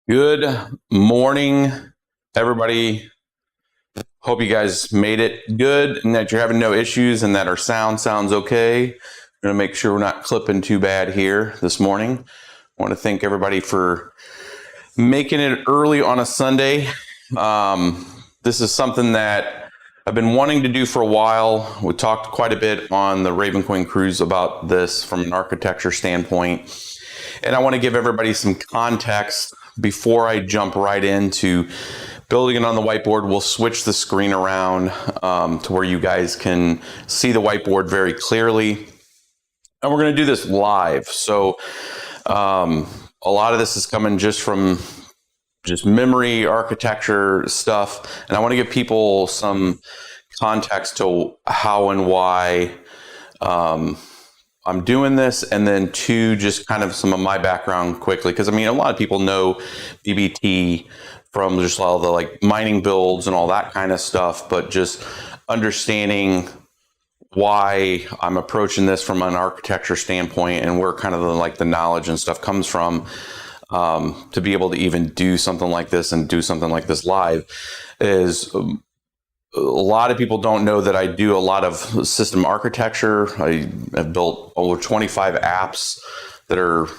Good morning, everybody. Hope you guys made it good and that you're having no issues and that our sound sounds okay. We're going to make sure we're not clipping too bad here this morning. I want to thank everybody for making it early on a Sunday. This is something that I've been wanting to do for a while. We talked quite a bit on the Raven Queen cruise about this from an architecture standpoint. And I want to give everybody some context before I jump right into building it on the whiteboard. We'll switch the screen around to where you guys can see the whiteboard very clearly. And we're going to do this live. So a lot of this is coming just from memory, architecture stuff. And I want to give people some context to how and why I'm doing this, and then two, just kind of some of my background quickly, because I mean, a lot of people know BBT from just all the like mining builds and all that kind of stuff, but just understanding why I'm approaching this from an architecture standpoint and where kind of the knowledge and stuff comes from, to be able to even do something like this and do something like this live is. A lot of people don't know that I do a lot of system architecture. I have built over 25 apps that are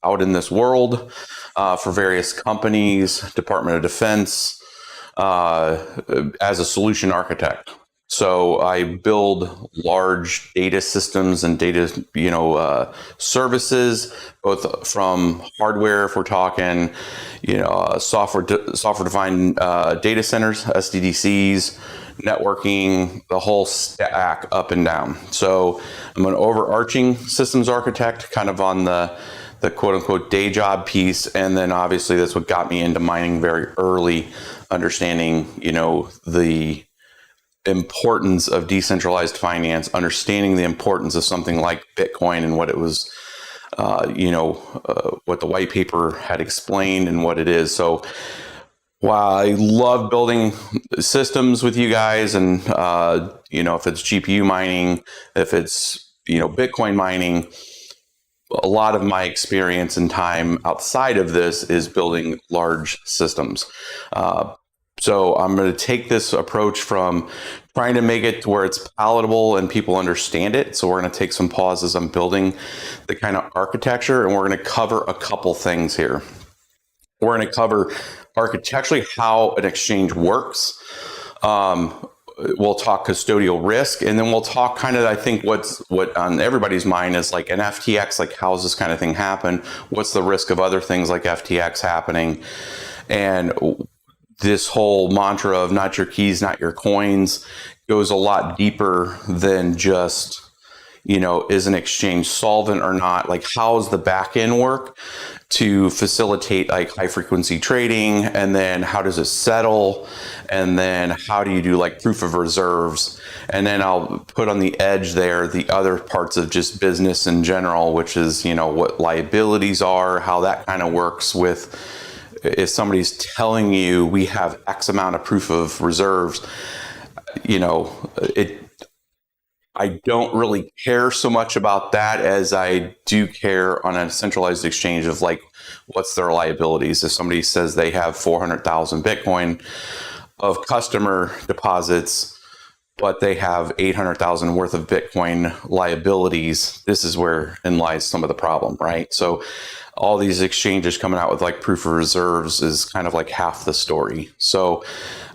out in this world for various companies, Department of Defense, as a solution architect. So I build large data systems and data, services, both from hardware, if we're talking, software-defined data centers, SDDCs, networking, the whole stack up and down. So I'm an overarching systems architect, kind of on the quote unquote day job piece. And then obviously that's what got me into mining very early, understanding, the importance of decentralized finance, understanding the importance of something like Bitcoin and what it was, what the white paper had explained and what it is. So while I love building systems with you guys, and if it's GPU mining, if it's Bitcoin mining, a lot of my experience and time outside of this is building large systems. So I'm going to take this approach from trying to make it to where it's palatable and people understand it. So we're going to take some pauses on building the kind of architecture, and we're going to cover a couple things here. We're going to cover architecturally how an exchange works. We'll talk custodial risk, and then we'll talk kind of, I think what on everybody's mind is like an FTX, like how's this kind of thing happen? What's the risk of other things like FTX happening? And this whole mantra of not your keys, not your coins goes a lot deeper than just, is an exchange solvent or not? Like, how's the back end work to facilitate like high frequency trading? And then how does it settle? And then how do you do like proof of reserves? And then I'll put on the edge there the other parts of just business in general, which is, what liabilities are, how that kind of works with, if somebody's telling you we have X amount of proof of reserves, I don't really care so much about that as I do care on a centralized exchange of like, what's their liabilities? If somebody says they have 400,000 Bitcoin of customer deposits, but they have 800,000 worth of Bitcoin liabilities, this is wherein lies some of the problem, right? So all these exchanges coming out with like proof of reserves is kind of like half the story. So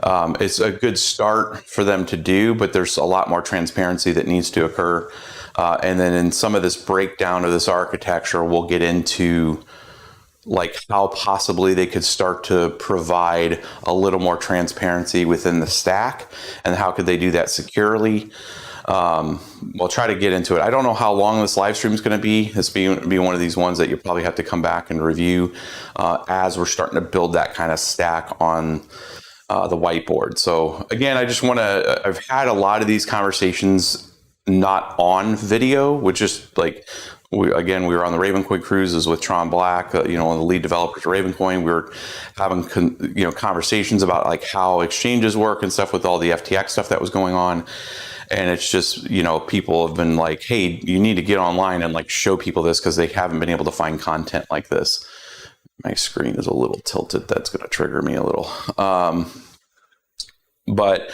it's a good start for them to do, but there's a lot more transparency that needs to occur. And then in some of this breakdown of this architecture, we'll get into like how possibly they could start to provide a little more transparency within the stack, and how could they do that securely. We'll try to get into it. I don't know how long this live stream is going to be. It's be one of these ones that you probably have to come back and review as we're starting to build that kind of stack on the whiteboard. So again, I've had a lot of these conversations not on video, which is like, we were on the Raven Queen cruises with Tron Black, one of the lead developers of Raven Coin. We were having, conversations about like how exchanges work and stuff with all the FTX stuff that was going on. And it's just, people have been like, hey, you need to get online and like show people this because they haven't been able to find content like this. My screen is a little tilted. That's going to trigger me a little. But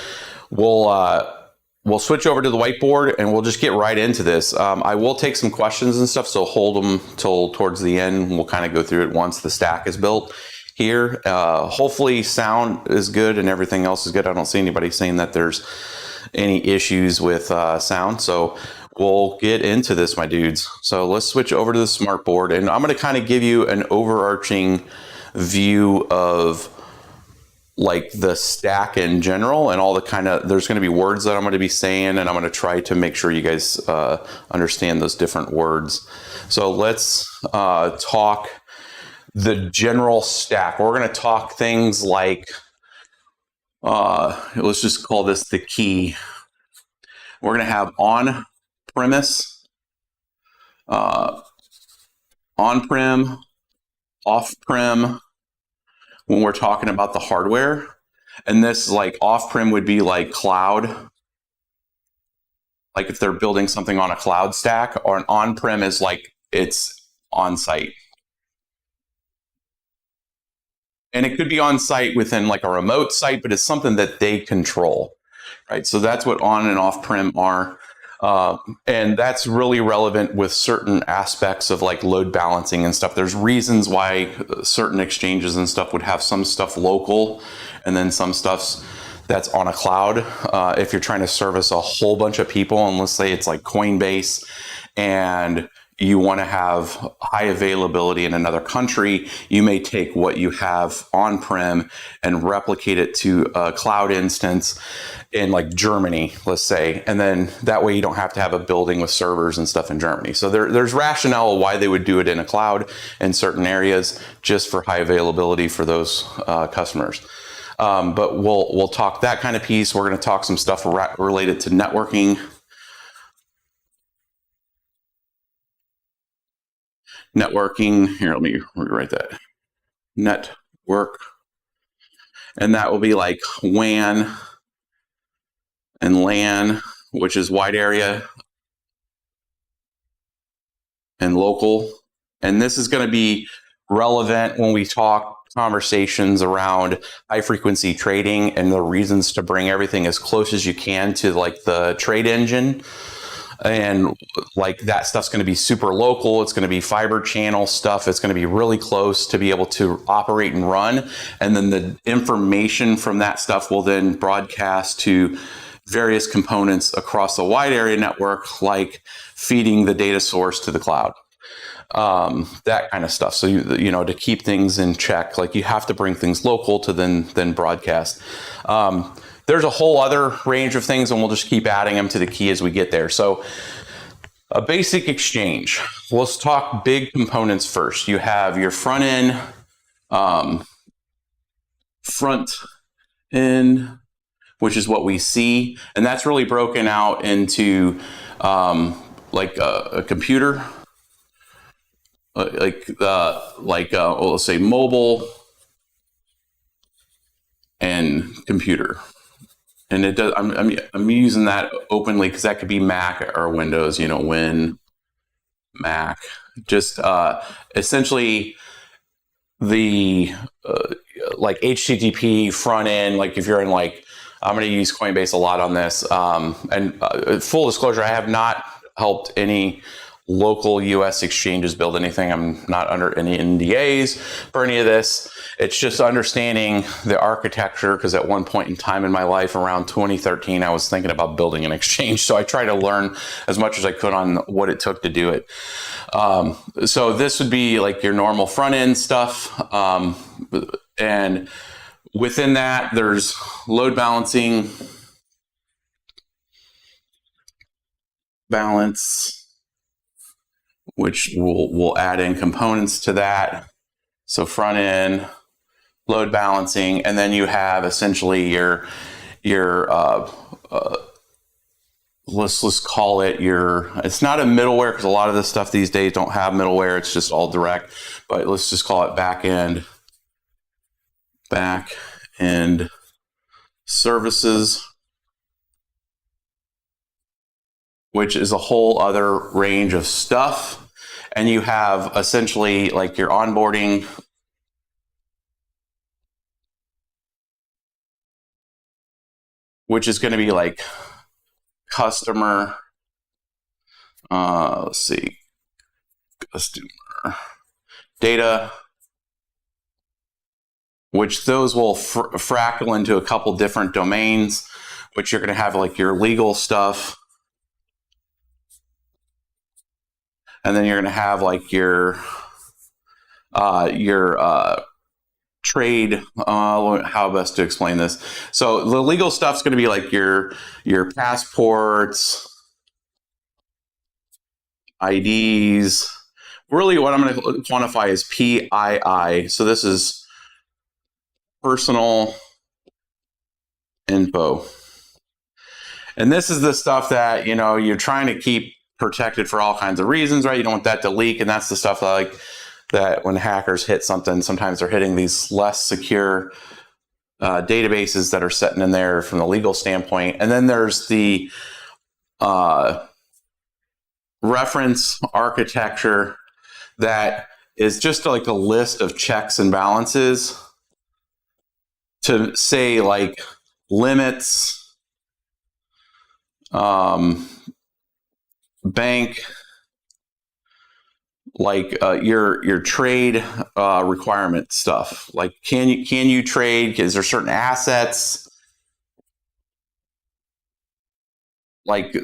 we'll switch over to the whiteboard and we'll just get right into this. I will take some questions and stuff, so hold them till towards the end. We'll kind of go through it once the stack is built here. Hopefully sound is good and everything else is good. I don't see anybody saying that there's any issues with sound. So we'll get into this, my dudes. So let's switch over to the smartboard, and I'm going to kind of give you an overarching view of like the stack in general and all the kind of, there's going to be words that I'm going to be saying, and I'm going to try to make sure you guys understand those different words. So let's talk the general stack. We're going to talk things like, let's just call this the key. We're going to have on-premise, on-prem, off-prem, when we're talking about the hardware. And this, like, off-prem would be like cloud, like if they're building something on a cloud stack, or an on-prem is like it's on-site. And it could be on-site within like a remote site, but it's something that they control, right? So that's what on and off-prem are. And that's really relevant with certain aspects of like load balancing and stuff. There's reasons why certain exchanges and stuff would have some stuff local and then some stuff that's on a cloud. If you're trying to service a whole bunch of people, and let's say it's like Coinbase, and you want to have high availability in another country, you may take what you have on-prem and replicate it to a cloud instance in like Germany, let's say. And then that way you don't have to have a building with servers and stuff in Germany. So there's rationale why they would do it in a cloud in certain areas just for high availability for those customers. But we'll talk that kind of piece. We're going to talk some stuff related to networking. Networking, here, let me rewrite that. Network. And that will be like WAN and LAN, which is wide area and local. And this is going to be relevant when we talk conversations around high frequency trading and the reasons to bring everything as close as you can to like the trade engine. And like that stuff's going to be super local. It's going to be fiber channel stuff. It's going to be really close to be able to operate and run. And then the information from that stuff will then broadcast to various components across the wide area network, like feeding the data source to the cloud. That kind of stuff. So, you know, to keep things in check, like you have to bring things local to then broadcast. There's a whole other range of things, and we'll just keep adding them to the key as we get there. So a basic exchange. Let's talk big components first. You have your front end, which is what we see. And that's really broken out into like a computer, let's say mobile and computer. And it does. I'm using that openly because that could be Mac or Windows. You know, Win, Mac. Just essentially the like HTTP front end. Like if you're in like, I'm going to use Coinbase a lot on this. And full disclosure, I have not helped any local US exchanges build anything. I'm not under any NDAs for any of this. It's just understanding the architecture, because at one point in time in my life, around 2013, I was thinking about building an exchange. So I tried to learn as much as I could on what it took to do it. So this would be like your normal front end stuff. And within that, there's load balancing, which we'll add in components to that. So front end, load balancing, and then you have essentially your let's call it it's not a middleware, because a lot of this stuff these days don't have middleware. It's just all direct, but let's just call it back end services, which is a whole other range of stuff. And you have essentially like your onboarding which is going to be like customer, let's see, customer data, which those will fractal into a couple different domains, which you're going to have like your legal stuff. And then you're going to have like your trade, how best to explain this. So the legal stuff is going to be like your passports, IDs. Really what I'm going to quantify is PII. So this is personal info. And this is the stuff that, you're trying to keep protected for all kinds of reasons, right? You don't want that to leak. And that's the stuff that when hackers hit something, sometimes they're hitting these less secure databases that are sitting in there from the legal standpoint. And then there's the reference architecture that is just like a list of checks and balances to say like limits, bank, like your trade requirement stuff. Like can you trade? Is there certain assets? Like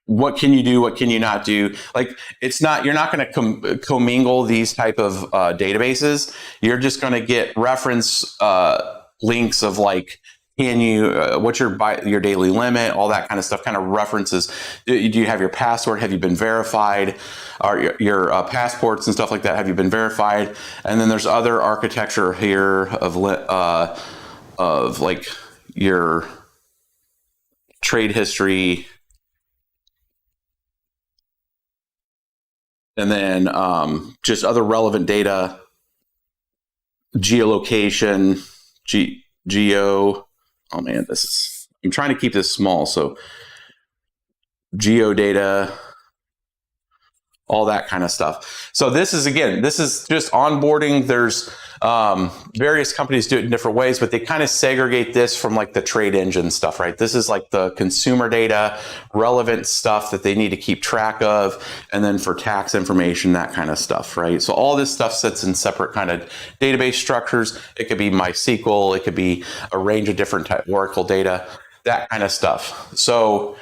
what can you do? What can you not do? Like you're not going to commingle these type of databases. You're just going to get reference links of like, can you, what's your daily limit, all that kind of stuff, kind of references. Do you have your password? Have you been verified? Or your passports and stuff like that, have you been verified? And then there's other architecture here of like your trade history. And then just other relevant data, geolocation, geo. Oh man, I'm trying to keep this small. So geodata, all that kind of stuff. So this is just onboarding. There's various companies do it in different ways, but they kind of segregate this from like the trade engine stuff, right? This is like the consumer data, relevant stuff that they need to keep track of. And then for tax information, that kind of stuff, right? So all this stuff sits in separate kind of database structures. It could be MySQL, it could be a range of different type Oracle data, that kind of stuff. So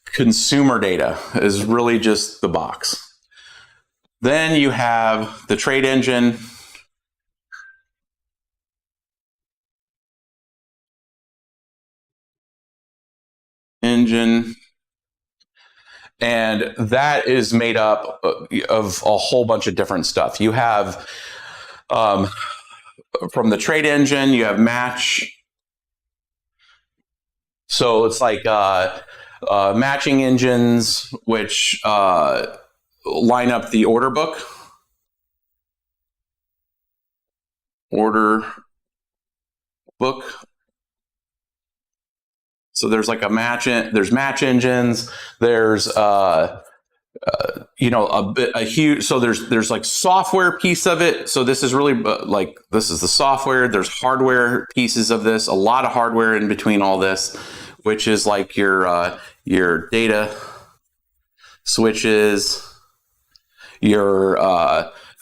consumer data is really just the box. Then you have the trade engine. And that is made up of a whole bunch of different stuff. You have from the trade engine, you have match. So it's like matching engines, which line up the order book. So there's like there's match engines. There's a huge. So there's like software piece of it. So this is really this is the software. There's hardware pieces of this. A lot of hardware in between all this, which is like your data switches, your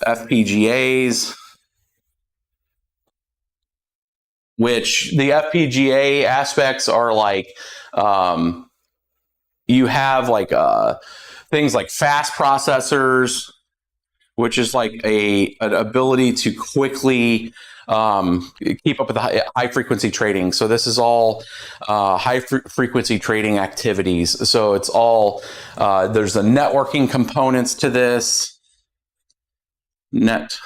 FPGAs. Which the FPGA aspects are like, you have like things like fast processors, which is like an ability to quickly keep up with the high frequency trading. So this is all high frequency trading activities. So it's all, there's the networking components to this. Network.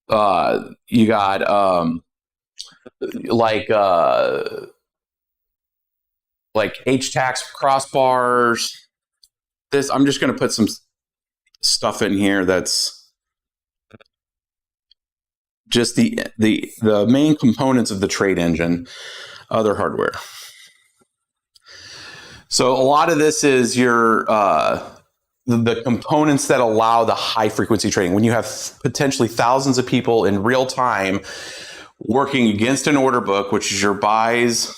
You got like HTAX crossbars. This, I'm just going to put some stuff in here that's just the main components of the trade engine, other hardware. So a lot of this is your the components that allow the high frequency trading. When you have potentially thousands of people in real time working against an order book, which is your buys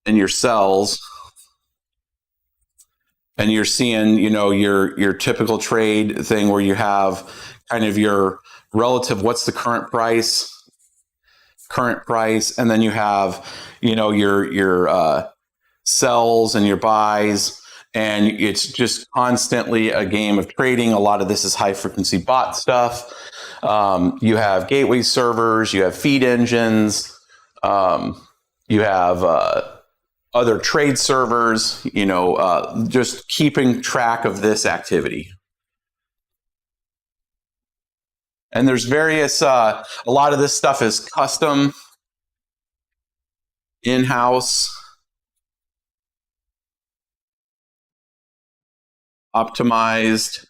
and your sells. And you're seeing, your typical trade thing where you have kind of your relative, what's the current price, and then you have, your sells and your buys, and it's just constantly a game of trading. A lot of this is high frequency bot stuff. You have gateway servers, you have feed engines, you have other trade servers, just keeping track of this activity. And there's various, a lot of this stuff is custom, in-house, optimized.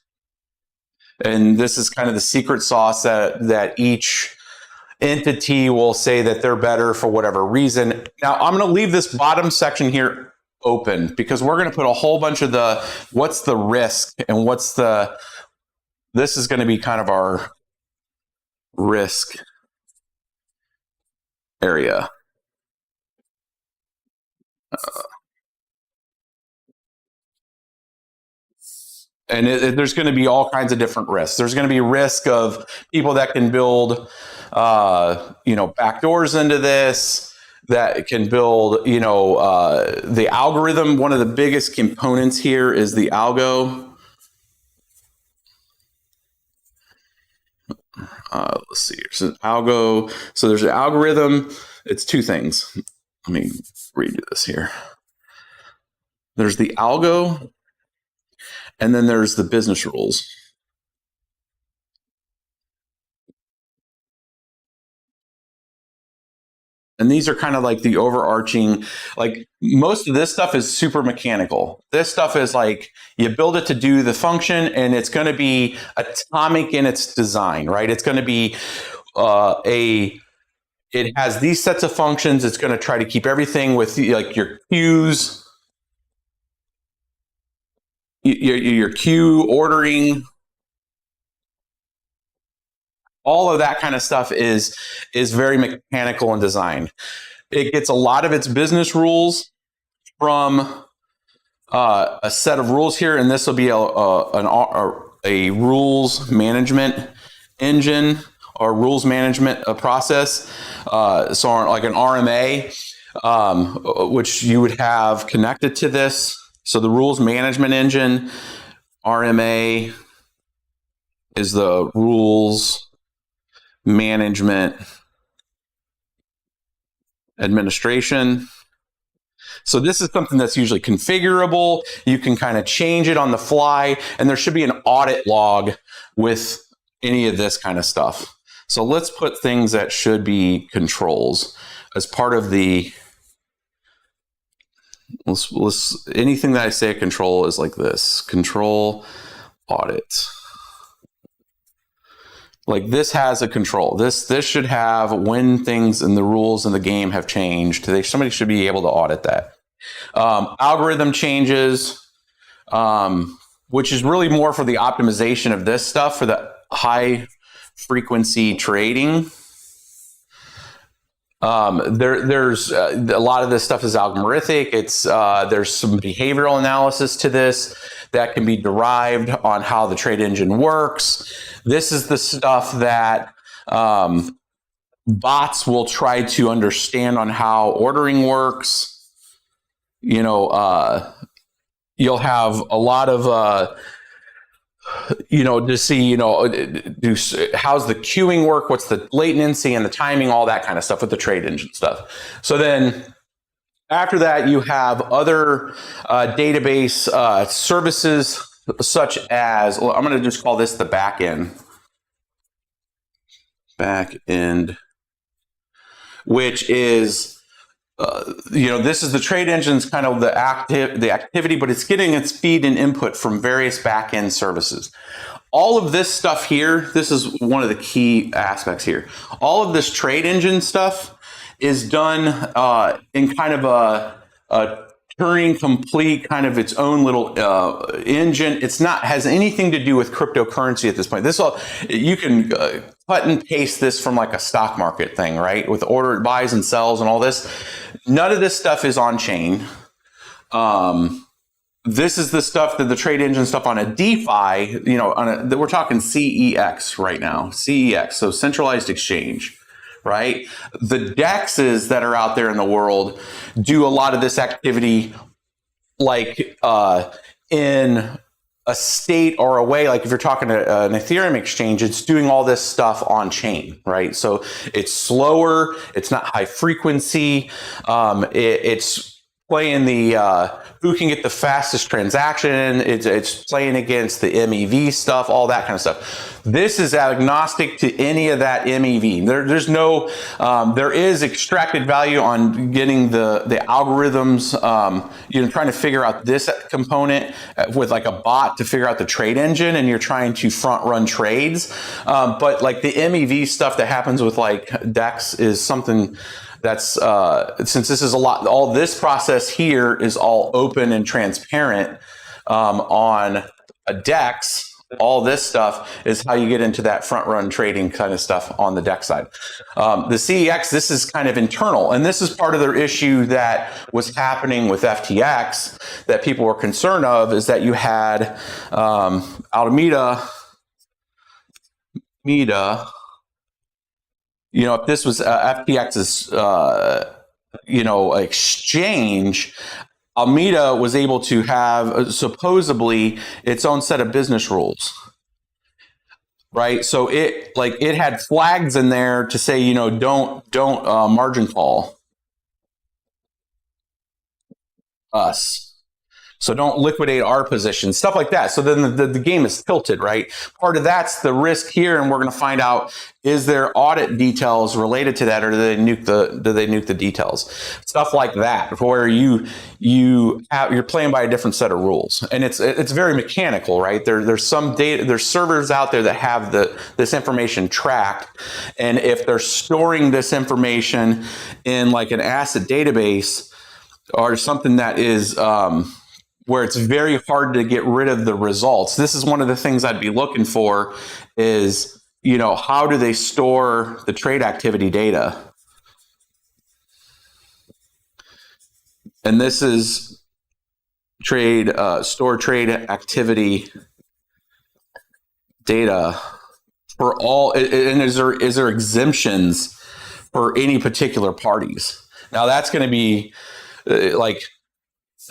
And this is kind of the secret sauce that each entity will say that they're better for whatever reason. Now, I'm going to leave this bottom section here open because we're going to put a whole bunch of what's the risk and this is going to be kind of our risk area. And there's going to be all kinds of different risks. There's going to be risk of people that can build, backdoors into this, that can build, the algorithm. One of the biggest components here is the algo. Let's see. There's an algo. So there's an algorithm. It's two things. Let me redo this here. There's the algo, and then there's the business rules. And these are kind of like the overarching, like most of this stuff is super mechanical. This stuff is like you build it to do the function and it's going to be atomic in its design, right? It's going to be it has these sets of functions. It's going to try to keep everything with like your queues, your queue ordering. All of that kind of stuff is very mechanical in design. It gets a lot of its business rules from a set of rules here, and this will be a rules management engine or rules management process. So like an RMA, which you would have connected to this. So the rules management engine, RMA is the rules management administration. So this is something that's usually configurable. You can kind of change it on the fly, and there should be an audit log with any of this kind of stuff. So let's put things that should be controls as part of the, anything that I say a control is like this, control audit. Like this has a control. This should have when things in the rules in the game have changed. Somebody should be able to audit that. Algorithm changes, which is really more for the optimization of this stuff for the high frequency trading. There's a lot of this stuff is algorithmic. There's some behavioral analysis to this that can be derived on how the trade engine works. This is the stuff that bots will try to understand on how ordering works. You'll have a lot of to see, how's the queuing work, what's the latency and the timing, all that kind of stuff with the trade engine stuff. So then after that, you have other database services such as, I'm going to just call this the back end, which is, this is the trade engine's kind of the activity, but it's getting its feed and input from various back end services. All of this stuff here, this is one of the key aspects here. All of this trade engine stuff is done in kind of a Turing complete, kind of its own little engine. It's not has anything to do with cryptocurrency at this point. This all you can cut and paste this from like a stock market thing, right? With order buys and sells and all this. None of this stuff is on chain. This is the stuff that the trade engine stuff on a DeFi, we're talking CEX right now. CEX, so Centralized Exchange. Right? The DEXs that are out there in the world do a lot of this activity like in a state or a way, like if you're talking to an Ethereum exchange, it's doing all this stuff on chain, right? So it's slower, it's not high frequency, it's playing the who can get the fastest transaction. It's playing against the MEV stuff, all that kind of stuff. This is agnostic to any of that MEV. There's no, there is extracted value on getting the algorithms, trying to figure out this component with like a bot to figure out the trade engine, and you're trying to front run trades. But like the MEV stuff that happens with like DEX is something that's since this is all this process here is all open and transparent on a DEX. All this stuff is how you get into that front run trading kind of stuff on the DEX side. The CEX, this is kind of internal, and this is part of their issue that was happening with FTX that people were concerned of, is that you had Alameda. If this was FTX's, exchange, Alameda was able to have supposedly its own set of business rules, right? So it had flags in there to say, don't margin call us. So don't liquidate our position, stuff like that. So then the game is tilted, right? Part of that's the risk here, and we're going to find out, is there audit details related to that, or do they nuke the details? Stuff like that, where you're playing by a different set of rules, and it's very mechanical, right? There's some data, there's servers out there that have this information tracked, and if they're storing this information in like an ACID database or something that is where it's very hard to get rid of the results. This is one of the things I'd be looking for is, how do they store the trade activity data? And this is store trade activity data for all, and is there exemptions for any particular parties? Now that's going to be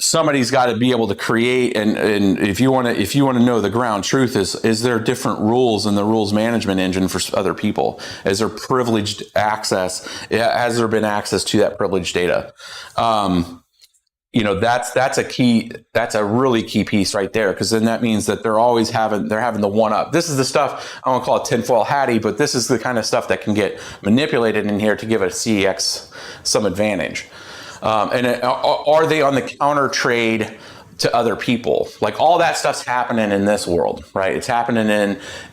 somebody's got to be able to create, and if you want to know the ground truth, is there different rules in the rules management engine for other people? Is there privileged access? Has there been access to that privileged data? That's a really key piece right there, because then that means that they're having the one up. This is the stuff, I won't call it tinfoil hatty, but this is the kind of stuff that can get manipulated in here to give a CEX some advantage. Are they on the counter trade to other people? Like all that stuff's happening in this world, right? It's happening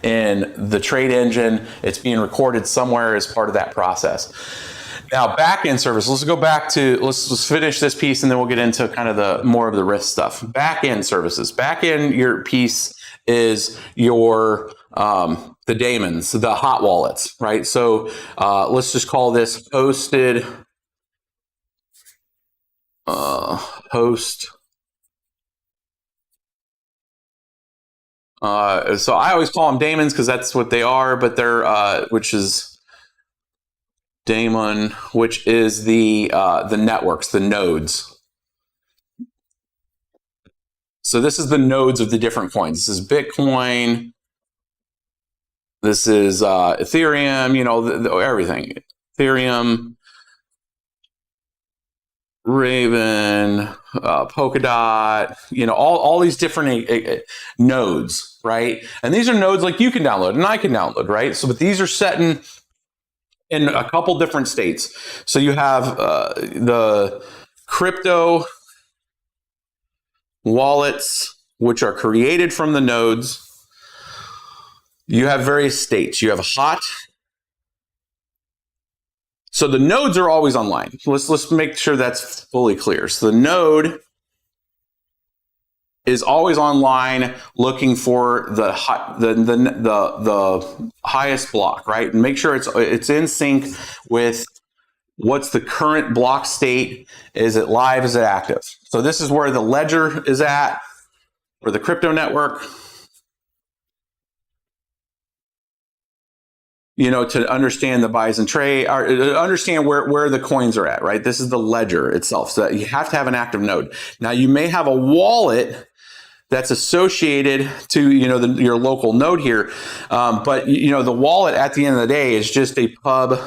in the trade engine. It's being recorded somewhere as part of that process. Now, back-end service. Let's go back to let's finish this piece, and then we'll get into kind of the more of the risk stuff. Back-end services. Back-end your piece is your the daemons, the hot wallets, right? So let's just call this hosted. Host. So I always call them daemons because that's what they are, but they're which is daemon, which is the networks, the nodes. So this is the nodes of the different coins. This is Bitcoin. This is Ethereum. Everything. Ethereum. Raven, Polkadot, all these different nodes, right? And these are nodes like you can download and I can download, right? So, but these are set in a couple different states. So you have the crypto wallets, which are created from the nodes. You have various states. You have hot. So the nodes are always online. Let's make sure that's fully clear. So the node is always online looking for the highest block, right? And make sure it's in sync with what's the current block state. Is it live? Is it active? So this is where the ledger is at, or the crypto network. You know, to understand the buys and trade, or understand where the coins are at, right? This is the ledger itself. So you have to have an active node. Now you may have a wallet that's associated to, you know, your local node here. But, you know, the wallet at the end of the day is just a pub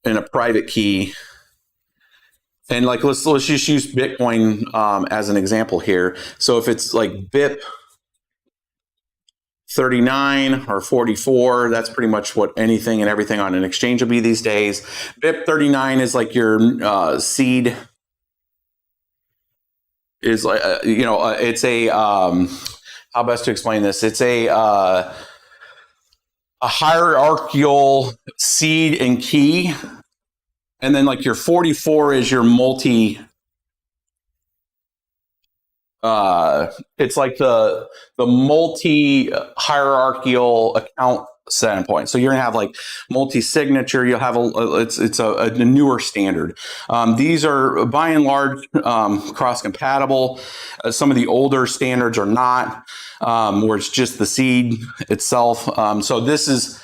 and a private key. And like, let's just use Bitcoin as an example here. So if it's like BIP 39 or 44, that's pretty much what anything and everything on an exchange will be these days. BIP 39 is like your seed. Is like you know, it's a how best to explain this? It's a hierarchical seed and key, and then like your 44 is your multi. It's like the multi hierarchical account setting point. So you're gonna have like multi-signature. You'll have it's a newer standard. These are by and large cross-compatible. Some of the older standards are not, where it's just the seed itself. So this is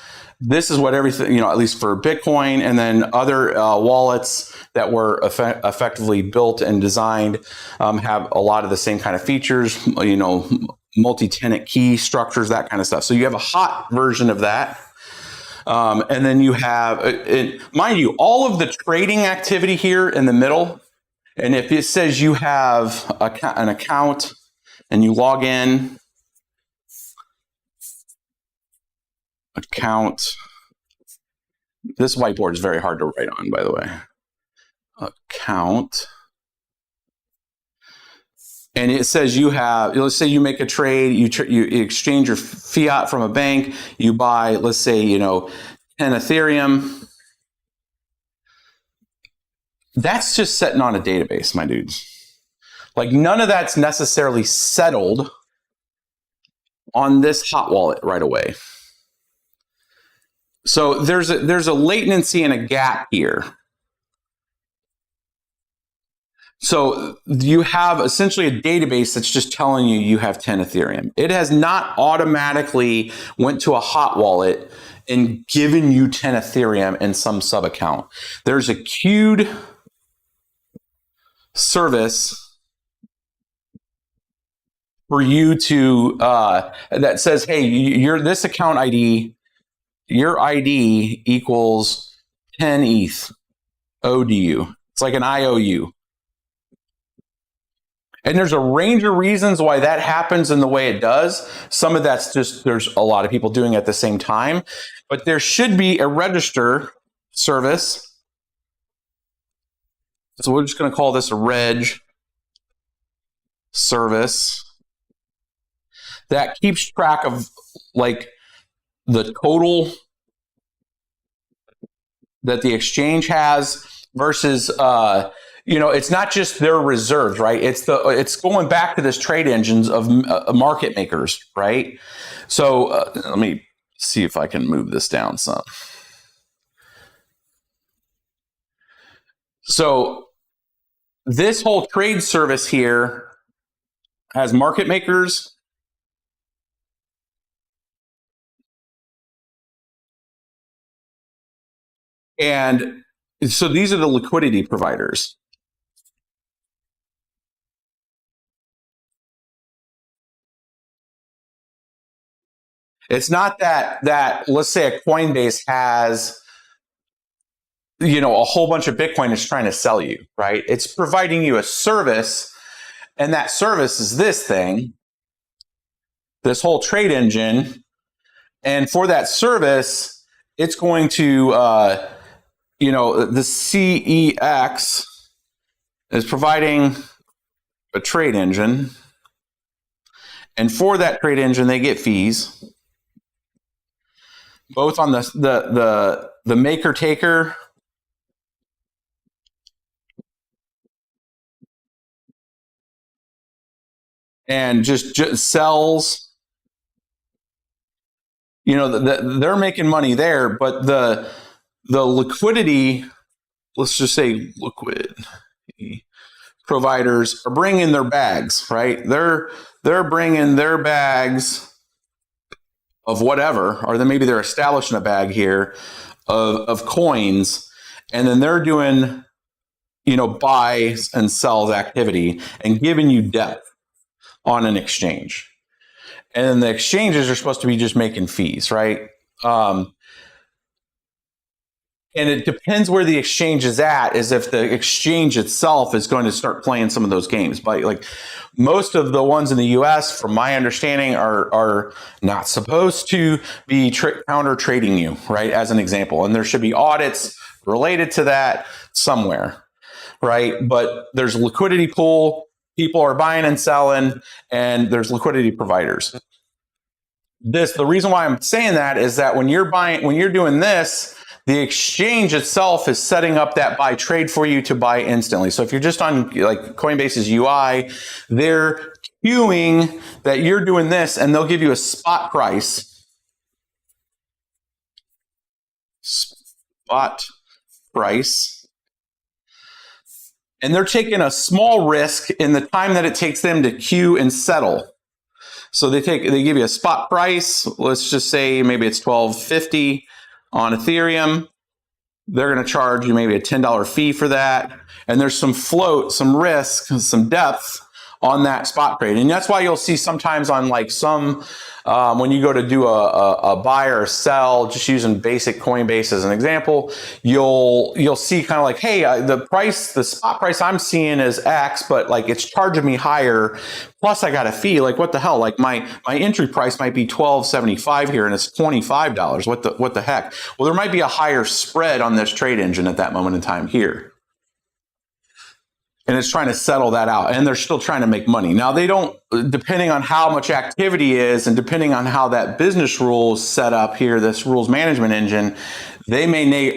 what everything, you know, at least for Bitcoin, and then other wallets that were effectively built and designed have a lot of the same kind of features, you know, multi-tenant key structures, that kind of stuff. So you have a hot version of that. And then you have, mind you, all of the trading activity here in the middle. And if it says you have an account and you log in, account, this whiteboard is very hard to write on, by the way. Account. And it says you have, let's say you make a trade, you exchange your fiat from a bank, you buy, let's say, you know, 10 Ethereum. That's just sitting on a database, my dudes. Like none of that's necessarily settled on this hot wallet right away. So there's a latency and a gap here. So you have essentially a database that's just telling you have 10 Ethereum. It has not automatically went to a hot wallet and given you 10 Ethereum in some sub account. There's a queued service for you to that says, hey, your this account ID, your ID equals 10 ETH ODU. It's like an IOU. And there's a range of reasons why that happens in the way it does. Some of that's just, there's a lot of people doing it at the same time, but there should be a register service. So we're just going to call this a reg service that keeps track of like the total that the exchange has versus, you know, it's not just their reserves, right? It's going back to this trade engines of market makers, right? So let me see if I can move this down some. So this whole trade service here has market makers. And so these are the liquidity providers. It's not that let's say a Coinbase has, you know, a whole bunch of Bitcoin is trying to sell you, right? It's providing you a service, and that service is this thing, this whole trade engine. And for that service, it's going to, you know, the CEX is providing a trade engine. And for that trade engine, they get fees, both on the maker taker and just sells, they're making money there, but the liquidity, let's just say liquid providers are bringing their bags, right? They're bringing their bags of whatever, or then maybe they're establishing a bag here of coins, and then they're doing, buys and sells activity and giving you depth on an exchange. And then the exchanges are supposed to be just making fees, right? And it depends where the exchange is at, is if the exchange itself is going to start playing some of those games. But like most of the ones in the US, from my understanding, are not supposed to be counter trading you, right? As an example. And there should be audits related to that somewhere, right? But there's a liquidity pool, people are buying and selling, and there's liquidity providers. The reason why I'm saying that is that when you're doing this, the exchange itself is setting up that buy trade for you to buy instantly. So if you're just on like Coinbase's UI, they're queuing that you're doing this, and they'll give you a spot price. Spot price. And they're taking a small risk in the time that it takes them to queue and settle. So they give you a spot price. Let's just say maybe it's $12.50 on Ethereum. They're going to charge you maybe a $10 fee for that. And there's some float, some risk, some depth on that spot trade. And that's why you'll see sometimes on like some, when you go to do a buy or a sell, just using basic Coinbase as an example, you'll see kind of like, hey, the spot price I'm seeing is X, but like it's charging me higher. Plus I got a fee. Like what the hell? Like my entry price might be $12.75 here, and it's $25. What the heck? Well, there might be a higher spread on this trade engine at that moment in time here. And it's trying to settle that out, and they're still trying to make money. Now they don't, depending on how much activity is, and depending on how that business rule is set up here, this rules management engine, they may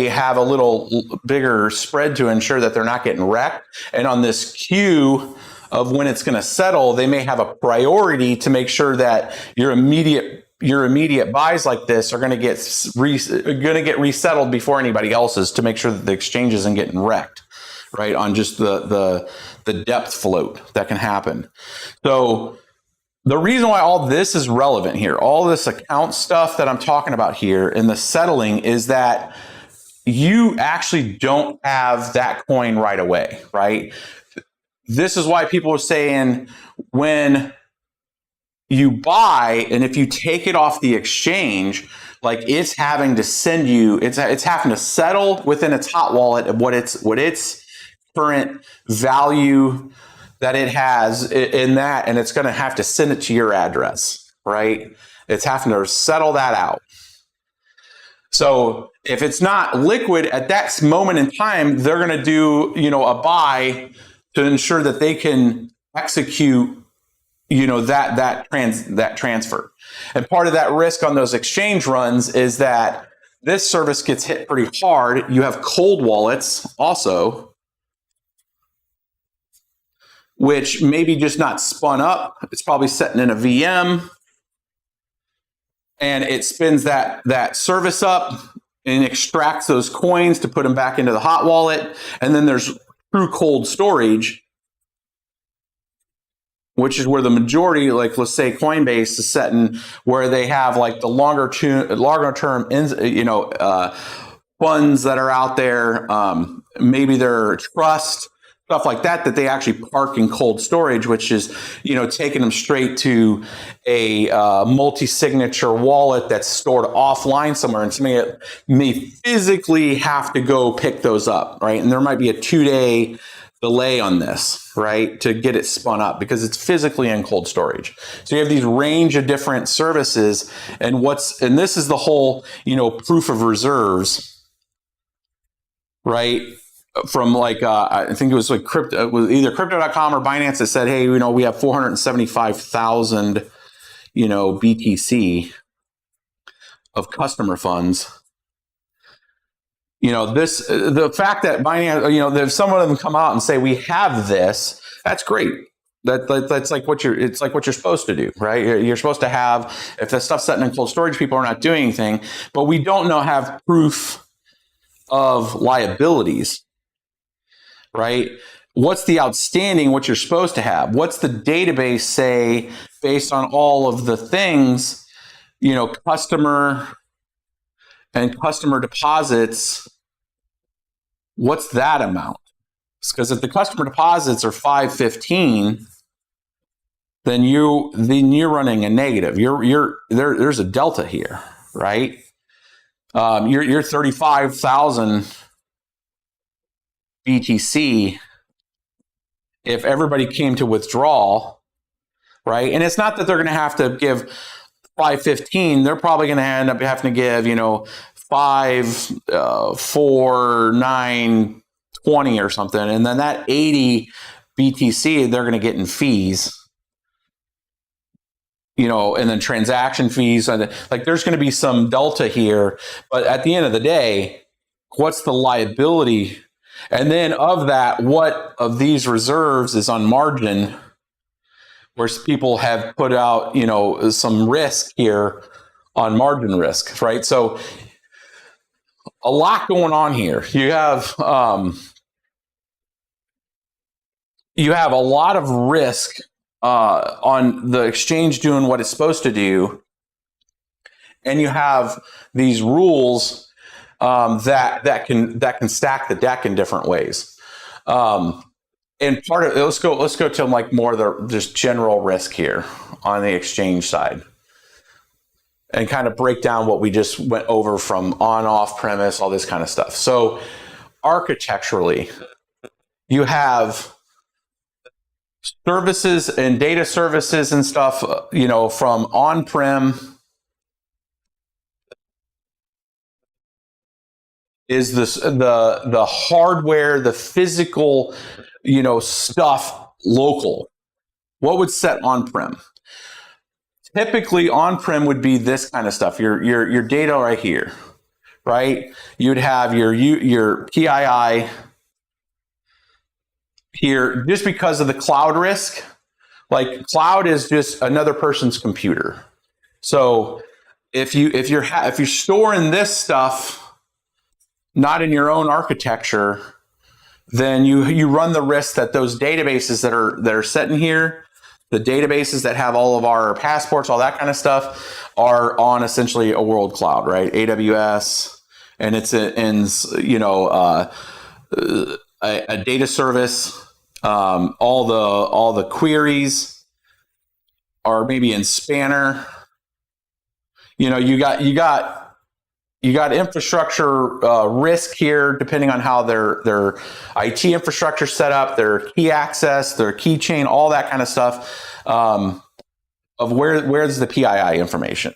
have a little bigger spread to ensure that they're not getting wrecked. And on this queue of when it's going to settle, they may have a priority to make sure that your immediate buys like this are going to get resettled before anybody else's, to make sure that the exchange isn't getting wrecked, right? On just the depth float that can happen. So the reason why all this is relevant here, all this account stuff that I'm talking about here in the settling, is that you actually don't have that coin right away, right? This is why people are saying when you buy, and if you take it off the exchange, like it's having to send you, it's having to settle within its hot wallet of what its current value that it has in that, and it's going to have to send it to your address, right? It's having to settle that out. So if it's not liquid at that moment in time, they're going to do, a buy to ensure that they can execute, that transfer. And part of that risk on those exchange runs is that this service gets hit pretty hard. You have cold wallets also, which maybe just not spun up. It's probably sitting in a VM, and it spins that service up and extracts those coins to put them back into the hot wallet. And then there's true cold storage, which is where the majority, like let's say Coinbase is setting, where they have like the longer term, funds that are out there. Maybe they're trust, stuff like that they actually park in cold storage, which is, taking them straight to a multi-signature wallet that's stored offline somewhere, and somebody may physically have to go pick those up, right? And there might be a 2-day delay on this, right, to get it spun up because it's physically in cold storage. So you have these range of different services, and this is the whole, proof of reserves, right? From like, I think it was like it was either crypto.com or Binance that said, hey, we have 475,000, BTC of customer funds. The fact that Binance, if some of them come out and say we have this, that's great. That's like it's like what you're supposed to do, right? You're supposed to have, if the stuff's sitting in cold storage, people are not doing anything, but we don't have proof of liabilities, right? What's the outstanding, what you're supposed to have? What's the database say based on all of the things, customer and customer deposits? What's that amount? Because if the customer deposits are 515, then you're running a negative. There's a delta here, right? You're 35,000 BTC if everybody came to withdraw, right? And it's not that they're going to have to give 515. They're probably going to end up having to give 5, 4, 9, 20 or something, and then that 80 BTC they're going to get in fees. And then transaction fees. Like there's going to be some delta here. But at the end of the day, what's the liability? And then of that, what of these reserves is on margin, where people have put out, some risk here on margin risk, right? So a lot going on here. You have a lot of risk on the exchange doing what it's supposed to do, and you have these rules that can stack the deck in different ways. And part of let's go to like more of the just general risk here on the exchange side, and kind of break down what we just went over from on-off premise, all this kind of stuff. So architecturally, you have services and data services and stuff, from on-prem is the hardware, the physical, stuff local. What would set on-prem? Typically on-prem would be this kind of stuff. Your data right here, right? You'd have your PII here, just because of the cloud risk. Like cloud is just another person's computer. So if you're storing this stuff not in your own architecture, then you run the risk that those databases that are sitting here, the databases that have all of our passports, all that kind of stuff, are on essentially a world cloud, right? AWS, and it's a data service. All the queries are maybe in Spanner. You got infrastructure risk here, depending on how their IT infrastructure set up, their key access, their keychain, all that kind of stuff. Of where's the PII information.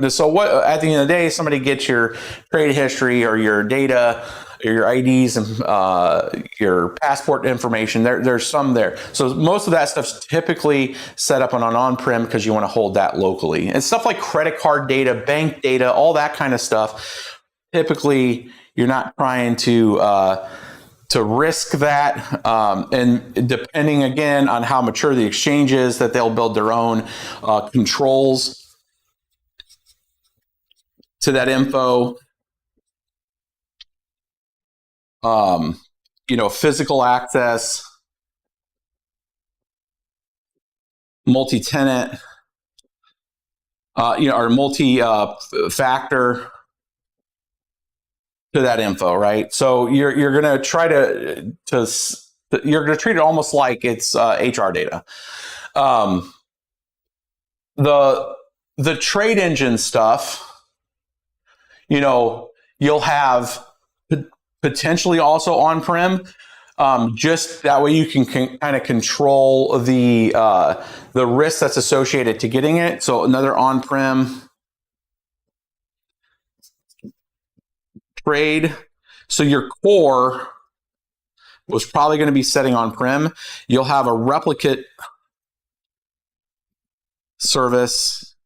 So what at the end of the day, somebody gets your trade history or your data, or your IDs and your passport information. There's some there. So most of that stuff's typically set up on an on-prem because you want to hold that locally. And stuff like credit card data, bank data, all that kind of stuff. Typically, you're not trying to risk that. And depending again on how mature the exchange is, that they'll build their own controls to that info. Physical access, multi-tenant, or multi-factor to that info, right? So you're going to try to you're going to treat it almost like it's HR data. The trade engine stuff, you'll have potentially also on-prem, just that way you can kind of control the risk that's associated to getting it. So another on-prem trade. So your core was probably going to be setting on-prem. You'll have a replicate service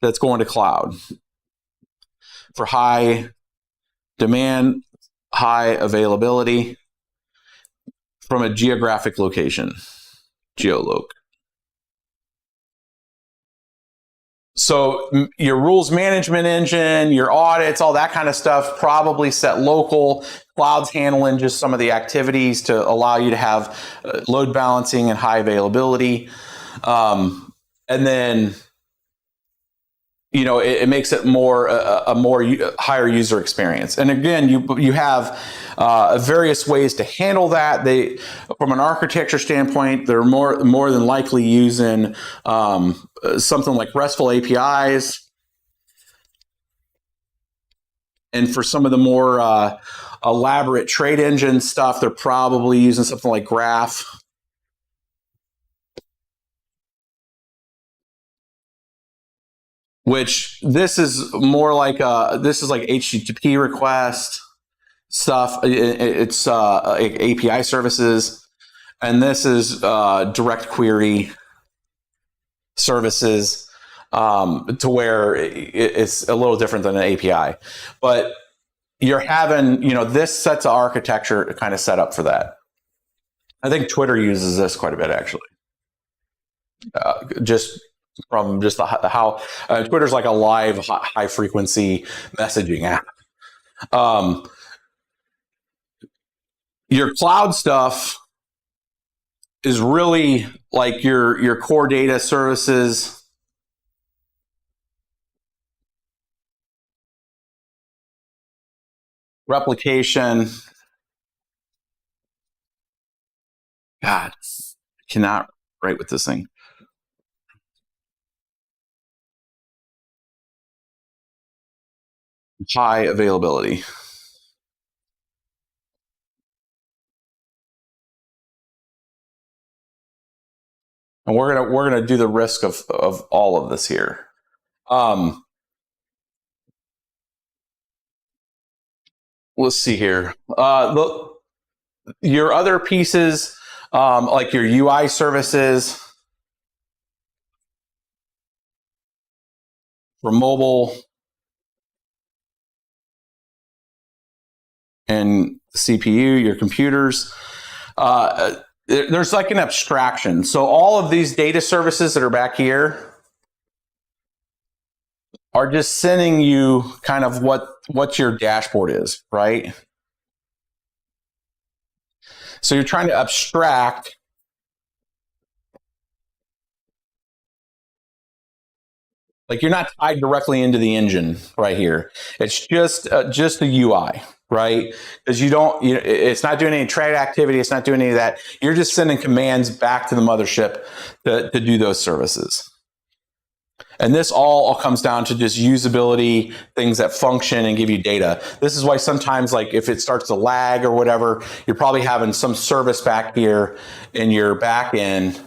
that's going to cloud for high demand, high availability from a geographic location. geoloc. So your rules management engine, your audits, all that kind of stuff, probably set local. Cloud's handling just some of the activities to allow you to have load balancing and high availability. And then, it makes it more a more higher user experience. And again, you have various ways to handle that. They, from an architecture standpoint, they're more than likely using something like RESTful APIs. And for some of the more elaborate trade engine stuff, they're probably using something like Graph. Which this is more like HTTP request stuff. It's API services, and this is direct query services, to where it's a little different than an API. But you're having, this sets of architecture kind of set up for that. I think Twitter uses this quite a bit, actually. Just from just how Twitter's like a live high frequency messaging app. Your cloud stuff is really like your core data services. Replication. God, I cannot write with this thing. High availability. And we're gonna do the risk of all of this here. Let's see here. Your other pieces, like your UI services for mobile and CPU, your computers. There's like an abstraction. So all of these data services that are back here are just sending you kind of what your dashboard is, right? So you're trying to abstract like you're not tied directly into the engine right here. It's just the UI, right? Because it's not doing any trade activity. It's not doing any of that. You're just sending commands back to the mothership to do those services. And this all comes down to just usability, things that function and give you data. This is why sometimes, like if it starts to lag or whatever, you're probably having some service back here in your back end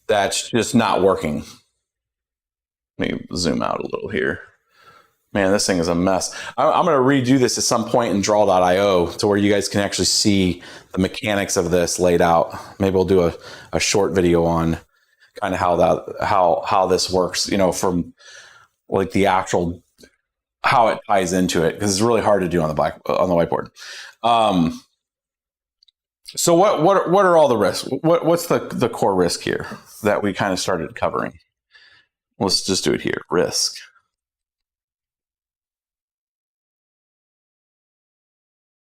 that's just not working. Let me zoom out a little here. Man, this thing is a mess. I'm going to redo this at some point in draw.io to where you guys can actually see the mechanics of this laid out. Maybe we'll do a short video on kind of how this works, from like the actual how it ties into it, because it's really hard to do on the whiteboard. So what are all the risks? What's the core risk here that we kind of started covering? Let's just do it here. Risk.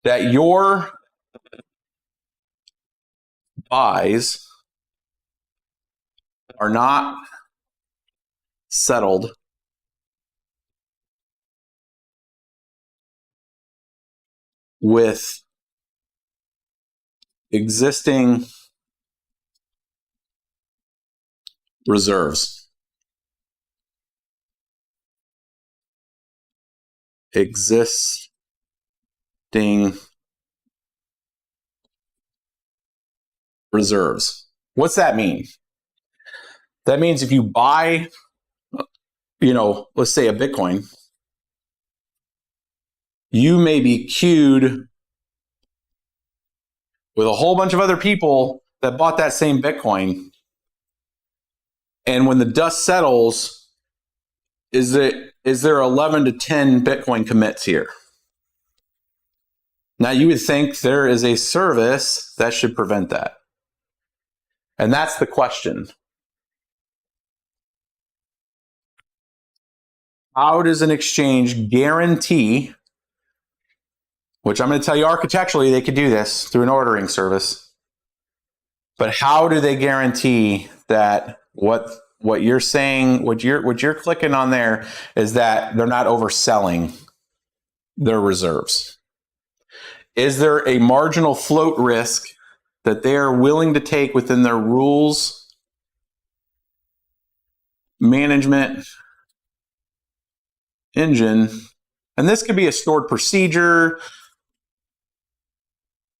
That your buys are not settled with existing reserves. Existing reserves. What's that mean? That means if you buy, let's say a Bitcoin, you may be queued with a whole bunch of other people that bought that same Bitcoin. And when the dust settles, is there 11 to 10 Bitcoin commits here? Now you would think there is a service that should prevent that. And that's the question. How does an exchange guarantee, which I'm going to tell you architecturally, they could do this through an ordering service, but how do they guarantee that what you're saying, what you're clicking on there is that they're not overselling their reserves? Is there a marginal float risk that they are willing to take within their rules management engine? And this could be a stored procedure,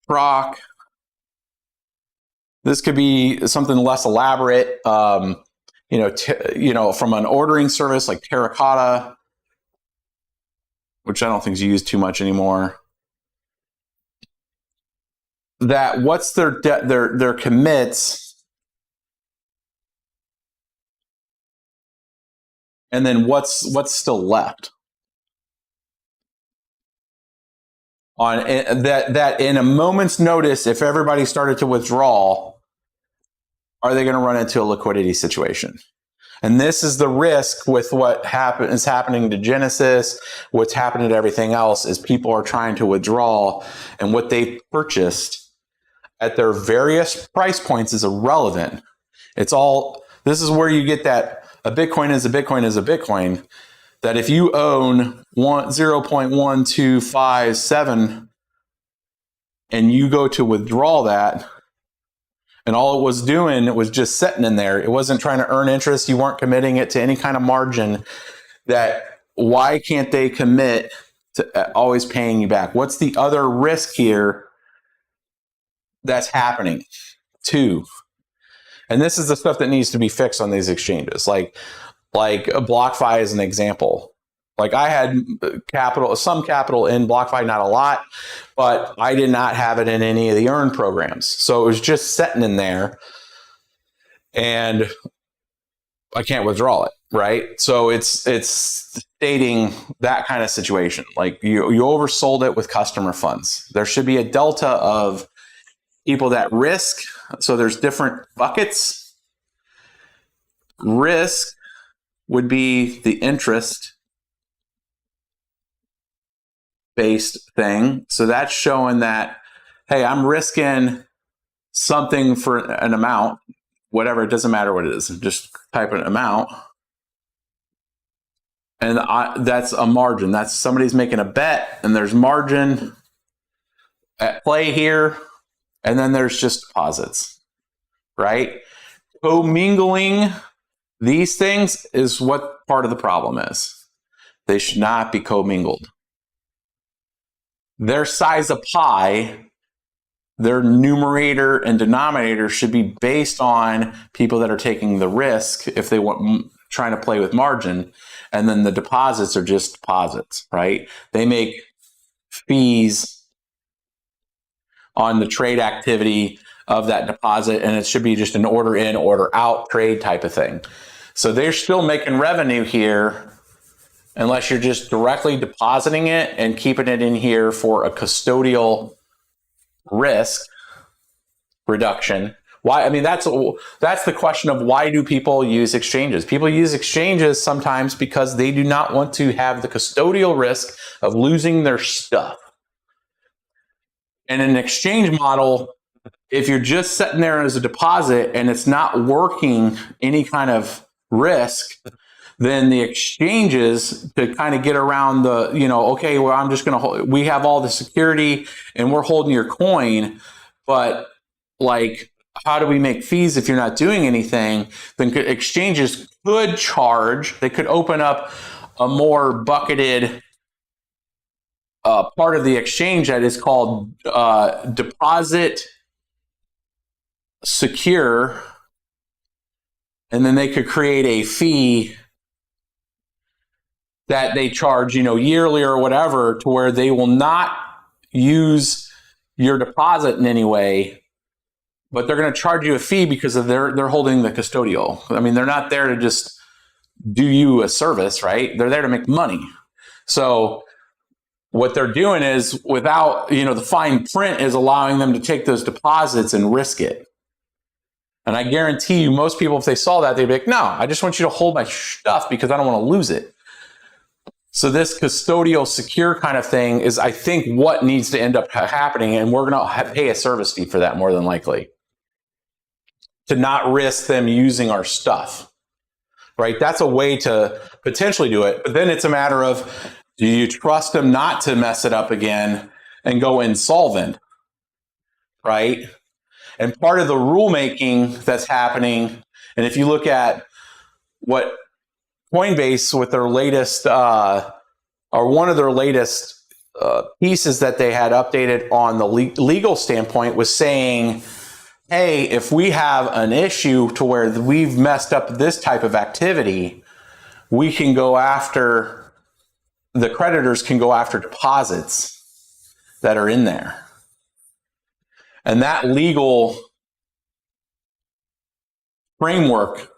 proc. This could be something less elaborate, from an ordering service like Terracotta, which I don't think is used too much anymore. That what's their commits, and then what's still left on that in a moment's notice, if everybody started to withdraw, are they going to run into a liquidity situation? And this is the risk with what is happening to Genesis, what's happening to everything else, is people are trying to withdraw, and what they purchased at their various price points is irrelevant. This is where you get that a Bitcoin is a Bitcoin is a Bitcoin, that if you own 0.1257 and you go to withdraw that, and all it was doing, it was just sitting in there. It wasn't trying to earn interest. You weren't committing it to any kind of margin. That why can't they commit to always paying you back? What's the other risk here that's happening too? And this is the stuff that needs to be fixed on these exchanges. Like BlockFi is an example. Like I had some capital in BlockFi, not a lot, but I did not have it in any of the earn programs. So it was just sitting in there and I can't withdraw it, right? So it's stating that kind of situation. Like you oversold it with customer funds. There should be a delta of people that risk. So there's different buckets. Risk would be the interest based thing. So that's showing that, hey, I'm risking something for an amount, whatever, it doesn't matter what it is, just type an amount. And that's a margin. That's somebody's making a bet and there's margin at play here. And then there's just deposits, right? Commingling these things is what part of the problem is. They should not be commingled. Their size of pie, their numerator and denominator should be based on people that are taking the risk if they want trying to play with margin. And then the deposits are just deposits, right? They make fees on the trade activity of that deposit, and it should be just an order in, order out trade type of thing. So they're still making revenue here unless you're just directly depositing it and keeping it in here for a custodial risk reduction. Why? I mean, that's the question of why do people use exchanges? People use exchanges sometimes because they do not want to have the custodial risk of losing their stuff. And in an exchange model, if you're just sitting there as a deposit and it's not working any kind of risk, then the exchanges to kind of get around the, okay, well, I'm just going to, we have all the security and we're holding your coin, but like, how do we make fees if you're not doing anything? Then exchanges could charge, they could open up a more bucketed part of the exchange that is called deposit secure, and then they could create a fee that they charge, yearly or whatever, to where they will not use your deposit in any way, but they're going to charge you a fee because of they're holding the custodial. I mean, they're not there to just do you a service, right? They're there to make money. So what they're doing is, without, the fine print is allowing them to take those deposits and risk it. And I guarantee you, most people, if they saw that, they'd be like, no, I just want you to hold my stuff because I don't want to lose it. So this custodial secure kind of thing is, I think, what needs to end up happening. And we're going to pay a service fee for that more than likely, to not risk them using our stuff, right? That's a way to potentially do it. But then it's a matter of, do you trust them not to mess it up again and go insolvent, right? And part of the rulemaking that's happening, and if you look at what Coinbase with their latest, or one of their latest pieces that they had updated on the legal standpoint, was saying, hey, if we have an issue to where we've messed up this type of activity, we can go after, the creditors can go after deposits that are in there. And that legal framework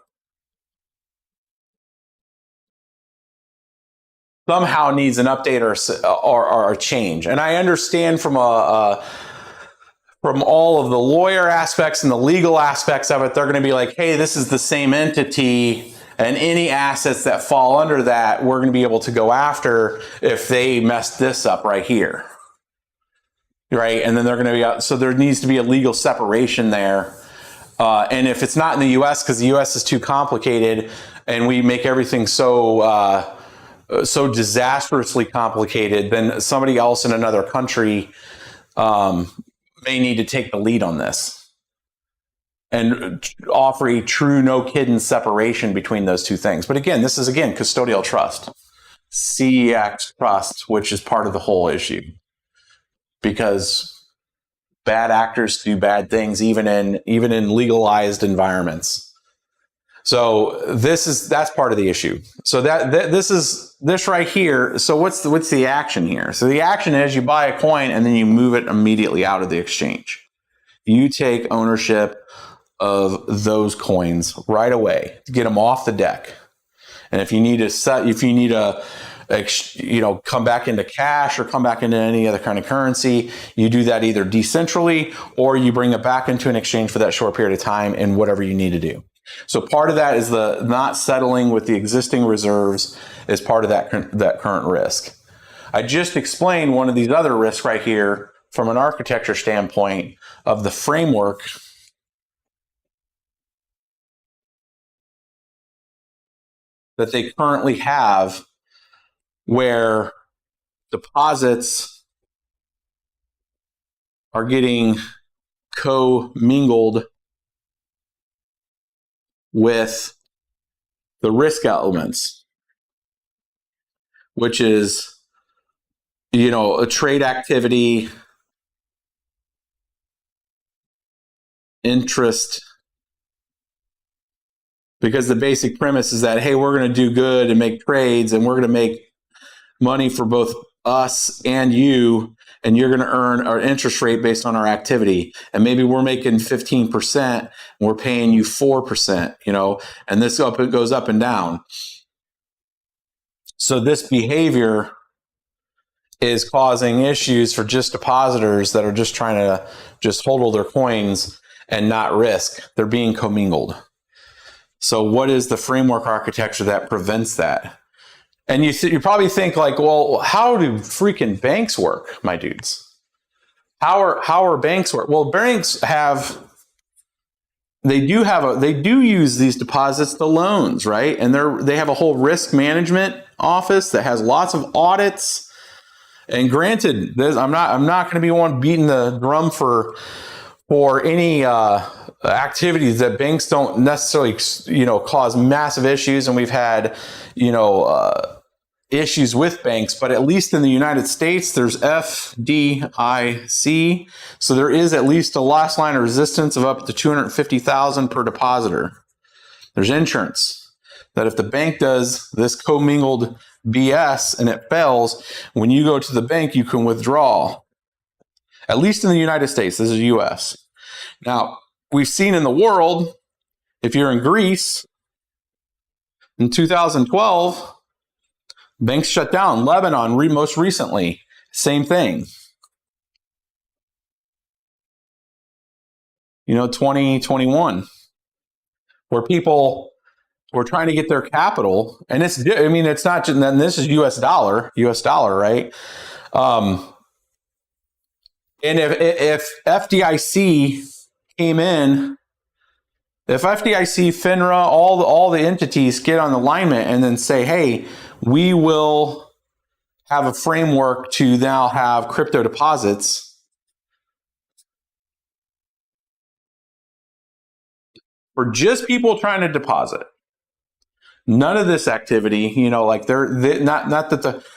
somehow needs an update or a change. And I understand from all of the lawyer aspects and the legal aspects of it, they're going to be like, hey, this is the same entity, and any assets that fall under that, we're going to be able to go after if they messed this up right here. Right? And then they're going to be out. So there needs to be a legal separation there. And if it's not in the US, because the US is too complicated and we make everything so disastrously complicated, then somebody else in another country may need to take the lead on this and offer a true no kidding separation between those two things. But again, this is custodial trust, CEX trust, which is part of the whole issue, because bad actors do bad things even in legalized environments. So that's part of the issue. So this right here. So what's the action here? So the action is you buy a coin and then you move it immediately out of the exchange. You take ownership of those coins right away to get them off the deck. And if you need to come back into cash or come back into any other kind of currency, you do that either decentrally or you bring it back into an exchange for that short period of time and whatever you need to do. So part of that is the not settling with the existing reserves is part of that current risk. I just explained one of these other risks right here from an architecture standpoint of the framework that they currently have, where deposits are getting co-mingled with the risk elements, which is, a trade activity, interest, because the basic premise is that, hey, we're going to do good and make trades and we're going to make money for both us and you, and you're going to earn our interest rate based on our activity. And maybe we're making 15% and we're paying you 4%, and this goes up and down. So this behavior is causing issues for just depositors that are just trying to just hold their coins and not risk. They're being commingled. So what is the framework architecture that prevents that? And you probably think like, well, how do freaking banks work, my dudes? How are banks work? Well, banks they do use these deposits to loans, right? And they have a whole risk management office that has lots of audits. And granted, I'm not going to be one beating the drum for any activities that banks don't necessarily cause massive issues, and we've had issues with banks, but at least in the United States, there's FDIC. So there is at least a last line of resistance of up to $250,000 per depositor. There's insurance that if the bank does this commingled BS and it fails, when you go to the bank, you can withdraw. At least in the United States, this is US. Now, we've seen in the world, if you're in Greece, in 2012, banks shut down. Lebanon, most recently, same thing. 2021. where people were trying to get their capital, and it's not just, and this is US dollar, right? And if FDIC came in, if FDIC, FINRA, all the entities get on alignment and then say, hey, we will have a framework to now have crypto deposits for just people trying to deposit. None of this activity, like they're not that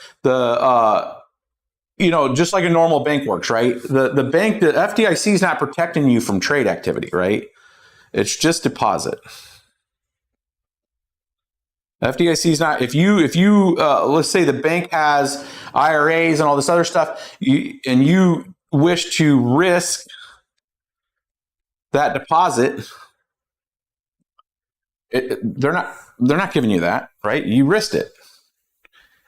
just like a normal bank works, right? The bank, the FDIC is not protecting you from trade activity, right? It's just deposit. FDIC is not. If you let's say the bank has IRAs and all this other stuff, and you wish to risk that deposit, they're not giving you that, right? You risked it.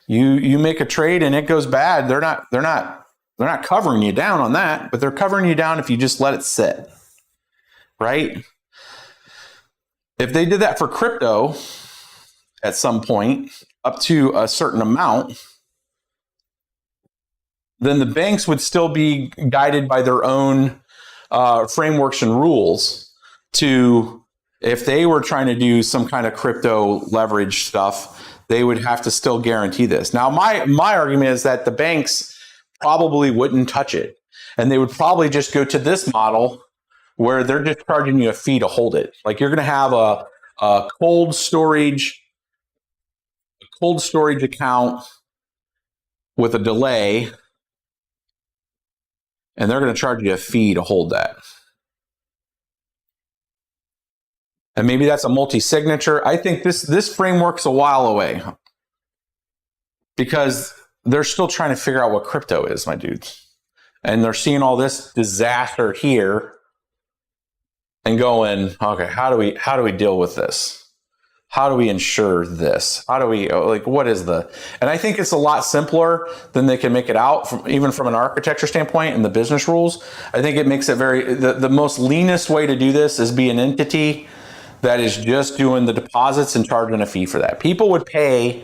You make a trade and it goes bad. They're not covering you down on that, but they're covering you down if you just let it sit, right? If they did that for crypto at some point up to a certain amount, then the banks would still be guided by their own frameworks and rules to, if they were trying to do some kind of crypto leverage stuff, they would have to still guarantee this. Now, my argument is that the banks probably wouldn't touch it, and they would probably just go to this model where they're just charging you a fee to hold it. Like you're going to have a cold storage account with a delay, and they're going to charge you a fee to hold that. And maybe that's a multi-signature. I think this framework's a while away because they're still trying to figure out what crypto is, my dudes. And they're seeing all this disaster here and going, okay, how do we deal with this? How do we ensure this? How do we, what is and I think it's a lot simpler than they can make it out, even from an architecture standpoint and the business rules. I think it makes it the most leanest way to do this is be an entity that is just doing the deposits and charging a fee for that. People would pay,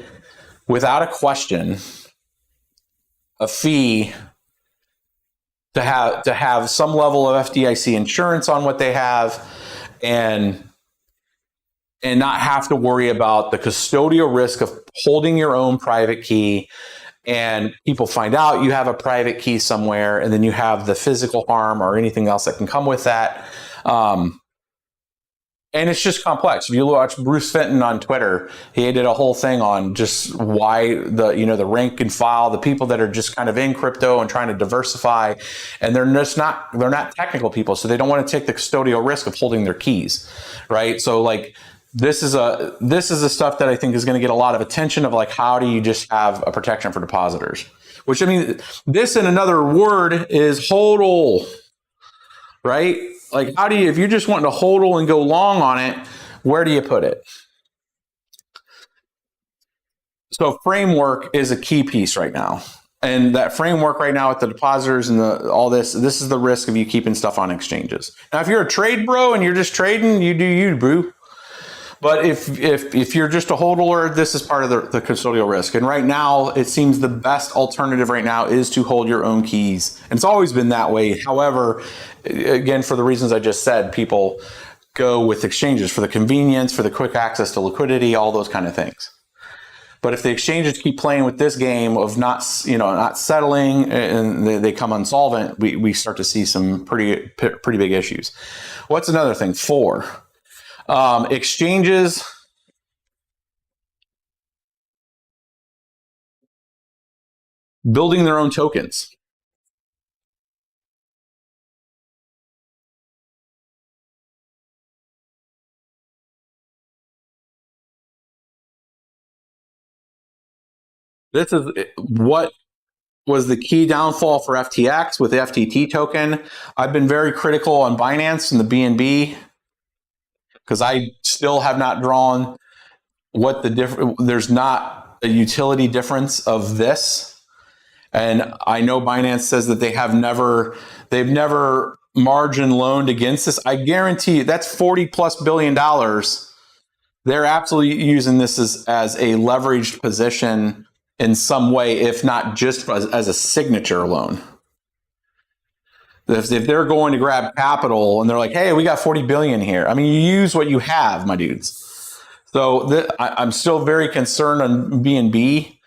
without a question, a fee to have some level of FDIC insurance on what they have, and not have to worry about the custodial risk of holding your own private key, and people find out you have a private key somewhere, and then you have the physical harm or anything else that can come with that. And it's just complex. If you watch Bruce Fenton on Twitter, he did a whole thing on just why the rank and file, the people that are just kind of in crypto and trying to diversify, and they're not technical people, so they don't want to take the custodial risk of holding their keys, right? So like this is the stuff that I think is going to get a lot of attention of, like, how do you just have a protection for depositors? Which, I mean, this in another word is HODL, right? Like, how do you, if you're just wanting to HODL and go long on it, where do you put it? So framework is a key piece right now. And that framework right now with the depositors and all this is the risk of you keeping stuff on exchanges. Now, if you're a trade bro and you're just trading, you do you, boo. But if you're just a hodler, this is part of the custodial risk. And right now, it seems the best alternative right now is to hold your own keys. And it's always been that way. However, again, for the reasons I just said, people go with exchanges for the convenience, for the quick access to liquidity, all those kind of things. But if the exchanges keep playing with this game of not settling and they come insolvent, we start to see some pretty big issues. What's another thing? 4. Exchanges building their own tokens. This is what was the key downfall for FTX with the FTT token. I've been very critical on Binance and the BNB because I still have not drawn what the difference. There's not a utility difference of this, and I know Binance says that they've never margin loaned against this. I guarantee you that's $40+ billion they're absolutely using this as a leveraged position in some way, if not just as a signature loan. If they're going to grab capital and they're like, hey, we got 40 billion here. I mean, you use what you have, my dudes. So I'm still very concerned on BNB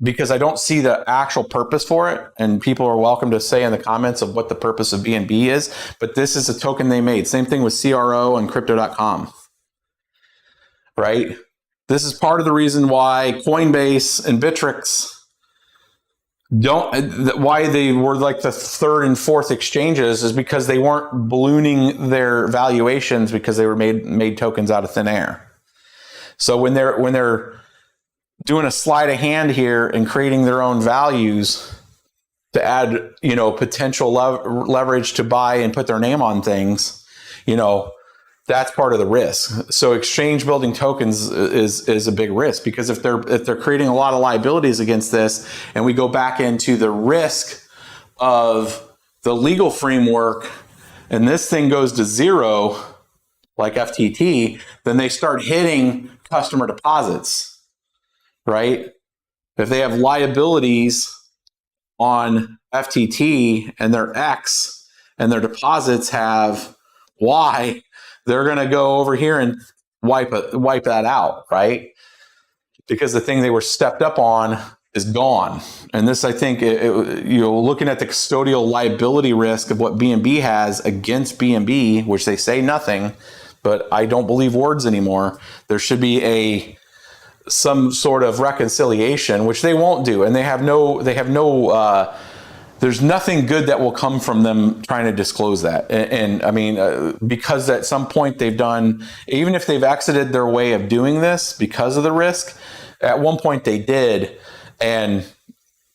because I don't see the actual purpose for it. And people are welcome to say in the comments of what the purpose of BNB is. But this is a token they made. Same thing with CRO and crypto.com. Right? This is part of the reason why Coinbase and Bittrex why they were like the third and fourth exchanges is because they weren't ballooning their valuations because they were made tokens out of thin air. So when they're doing a sleight of hand here and creating their own values to add, potential leverage to buy and put their name on things, that's part of the risk. So exchange building tokens is a big risk because if they're creating a lot of liabilities against this, and we go back into the risk of the legal framework, and this thing goes to zero, like FTT, then they start hitting customer deposits, right? If they have liabilities on FTT and they're X and their deposits have Y, they're going to go over here and wipe that out, right? Because the thing they were stepped up on is gone. And this, I think, looking at the custodial liability risk of what BNB has against BNB, which they say nothing, but I don't believe words anymore. There should be some sort of reconciliation, which they won't do, and they have no. There's nothing good that will come from them trying to disclose that. And I mean, because at some point they've done, even if they've exited their way of doing this because of the risk, at one point they did. And,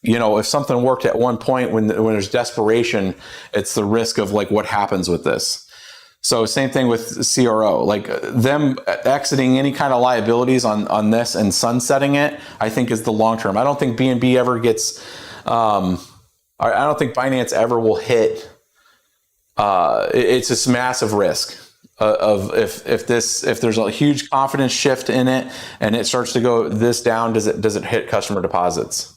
if something worked at one point when there's desperation, it's the risk of like what happens with this. So same thing with CRO, like them exiting any kind of liabilities on this and sunsetting it, I think is the long term. I don't think BNB ever gets, I don't think Binance ever will hit. It's this massive risk of if there's a huge confidence shift in it and it starts to go this down, does it hit customer deposits?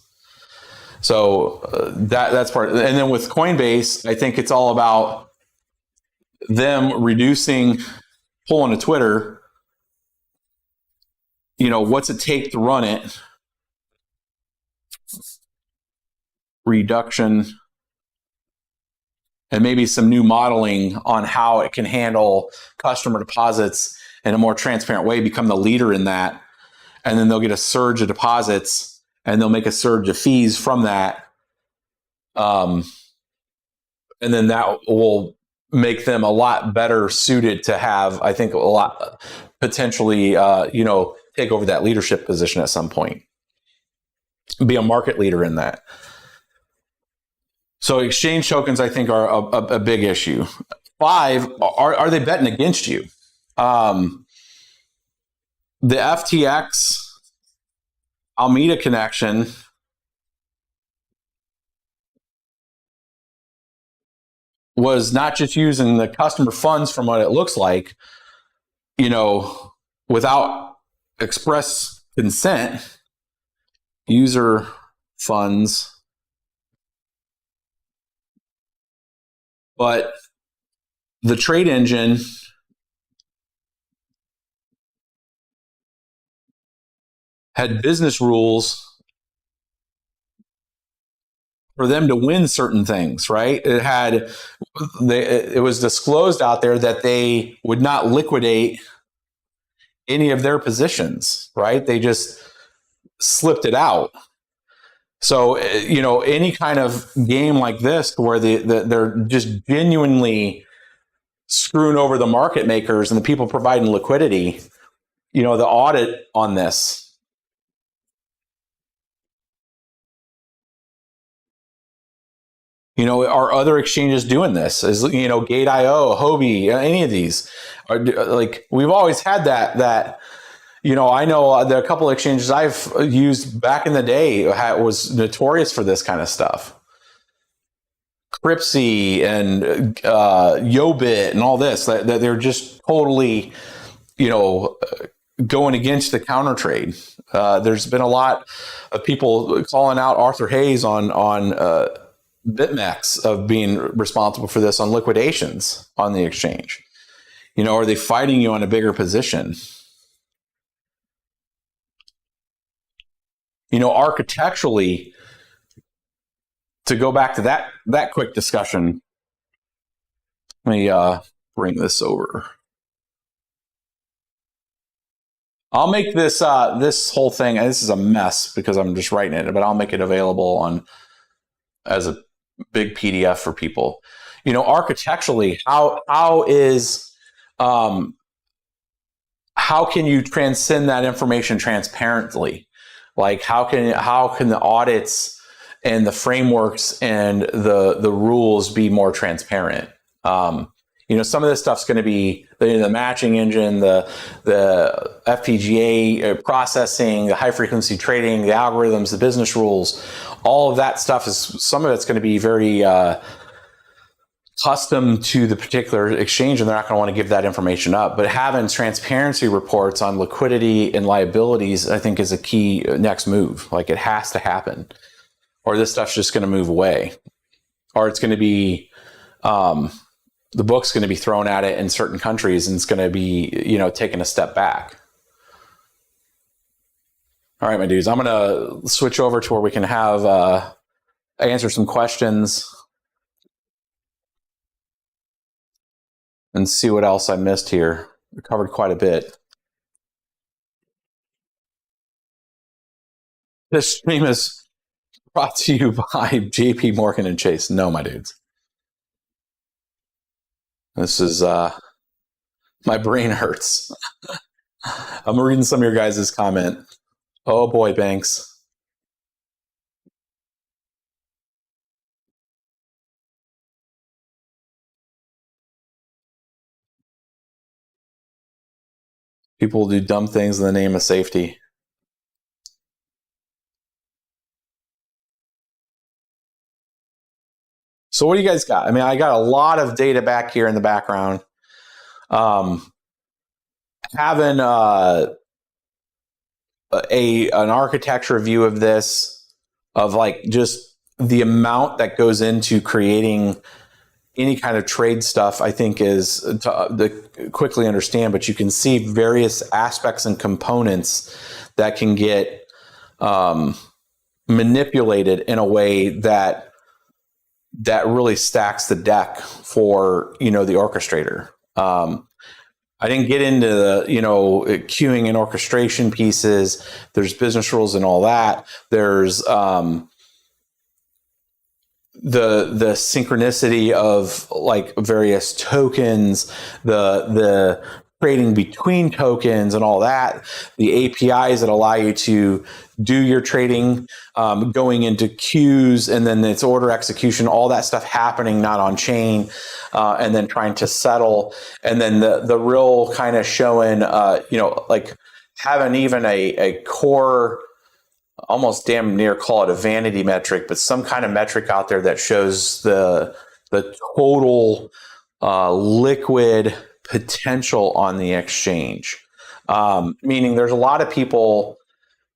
So that's part. And then with Coinbase, I think it's all about them reducing, pulling a Twitter. What's it take to run it? Reduction, and maybe some new modeling on how it can handle customer deposits in a more transparent way, become the leader in that. And then they'll get a surge of deposits and they'll make a surge of fees from that. And then that will make them a lot better suited to have, I think, a lot potentially, take over that leadership position at some point, be a market leader in that. So exchange tokens, I think, are a big issue. 5, are they betting against you? The FTX Alameda connection was not just using the customer funds from what it looks like, without express consent, user funds. But the trade engine had business rules for them to win certain things, right? It was disclosed out there that they would not liquidate any of their positions, right? They just slipped it out. So, any kind of game like this where they're just genuinely screwing over the market makers and the people providing liquidity, the audit on this. Are other exchanges doing this? Is, Gate.io, Huobi, any of these? Like, we've always had that. I know there are a couple of exchanges I've used back in the day was notorious for this kind of stuff. Cryptsy and Yobit and all this, that they're just totally, going against the counter trade. There's been a lot of people calling out Arthur Hayes on BitMEX of being responsible for this on liquidations on the exchange. Are they fighting you on a bigger position? Architecturally, to go back to that quick discussion, let me bring this over. I'll make this this whole thing, and this is a mess because I'm just writing it, but I'll make it available as a big PDF for people. Architecturally, how can you transcend that information transparently? Like how can the audits and the frameworks and the rules be more transparent? Some of this stuff's going to be the matching engine, the FPGA processing, the high frequency trading, the algorithms, the business rules. All of that stuff some of it's going to be very custom to the particular exchange, and they're not going to want to give that information up. But having transparency reports on liquidity and liabilities, I think, is a key next move. Like, it has to happen, or this stuff's just going to move away, or it's going to be the book's going to be thrown at it in certain countries, and it's going to be taking a step back. All right, my dudes, I'm going to switch over to where we can have answer some questions and see what else I missed here. We covered quite a bit. This stream is brought to you by JP Morgan and Chase. No, my dudes. This is, my brain hurts. I'm reading some of your guys' comment. Oh boy, Banks. People do dumb things in the name of safety. So what do you guys got? I mean, I got a lot of data back here in the background. Having an architecture view of this, of like just the amount that goes into creating any kind of trade stuff, I think is to quickly understand, but you can see various aspects and components that can get manipulated in a way that really stacks the deck for, the orchestrator. I didn't get into the, queuing and orchestration pieces. There's business rules and all that. There's the synchronicity of like various tokens, the trading between tokens and all that, the APIs that allow you to do your trading, going into queues, and then its order execution, all that stuff happening not on chain, and then trying to settle, and then the real kind of showing, like having even a core, almost damn near call it a vanity metric, but some kind of metric out there that shows the total liquid potential on the exchange. Meaning there's a lot of people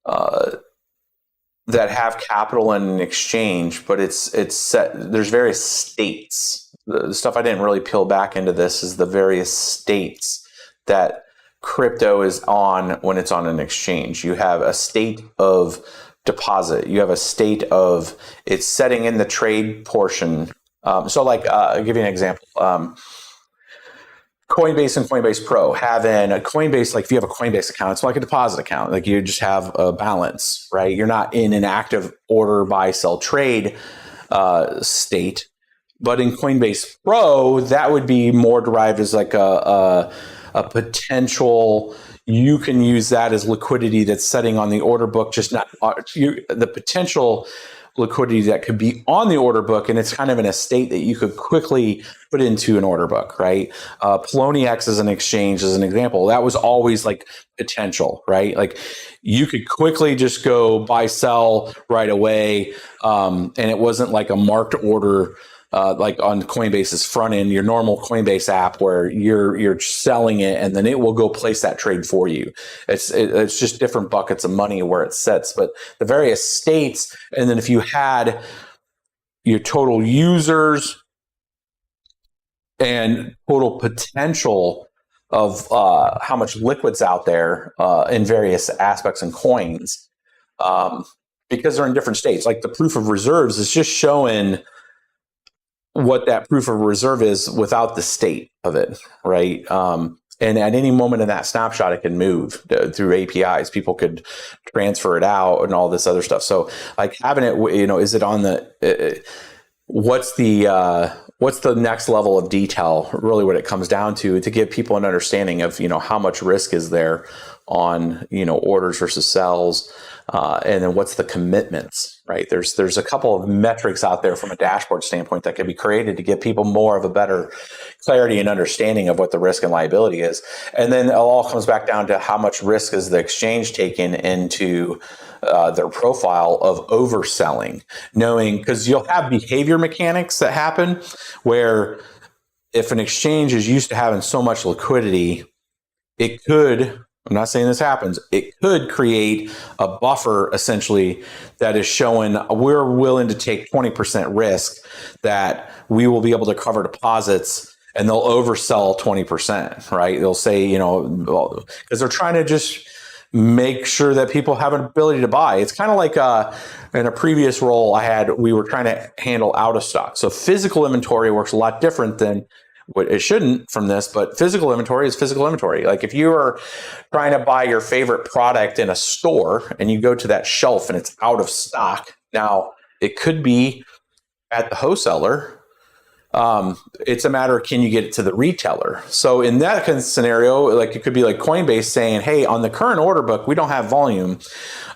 that have capital in an exchange, but it's set. There's various states. The stuff I didn't really peel back into this is the various states that crypto is on when it's on an exchange. You have a state of deposit. You have a state of it's setting in the trade portion. So like, I'll give you an example. Coinbase and Coinbase Pro, having a Coinbase, like if you have a Coinbase account, it's like a deposit account. Like you just have a balance, right? You're not in an active order, buy, sell, trade state. But in Coinbase Pro, that would be more derived as like a potential. You can use that as liquidity that's setting on the order book, just not the potential liquidity that could be on the order book, and it's kind of in a state that you could quickly put into an order book, right? Poloniex as an exchange, as an example, that was always like potential, right? Like you could quickly just go buy, sell right away, and it wasn't like a marked order like on Coinbase's front end, your normal Coinbase app where you're selling it and then it will go place that trade for you. It's just different buckets of money where it sits, but the various states, and then if you had your total users and total potential of how much liquid's out there in various aspects and coins, because they're in different states. Like the proof of reserves is just showing what that proof of reserve is without the state of it, right? And at any moment in that snapshot, it can move through APIs. People could transfer it out and all this other stuff. So like having it, is it on the, what's the next level of detail, really what it comes down to give people an understanding of, how much risk is there on, orders versus sells. And then what's the commitments, right? There's a couple of metrics out there from a dashboard standpoint that can be created to give people more of a better clarity and understanding of what the risk and liability is. And then it all comes back down to how much risk is the exchange taking into their profile of overselling, knowing, because you'll have behavior mechanics that happen where if an exchange is used to having so much liquidity, it could, I'm not saying this happens, it could create a buffer essentially that is showing we're willing to take 20% risk that we will be able to cover deposits, and they'll oversell 20%, right? They'll say, because they're trying to just make sure that people have an ability to buy. It's kind of like in a previous role I had, we were trying to handle out of stock. So physical inventory works a lot different than what it shouldn't from this, but physical inventory is physical inventory. Like if you are trying to buy your favorite product in a store and you go to that shelf and it's out of stock, now it could be at the wholesaler. It's a matter of, can you get it to the retailer? So in that kind of scenario, like it could be like Coinbase saying, hey, on the current order book, we don't have volume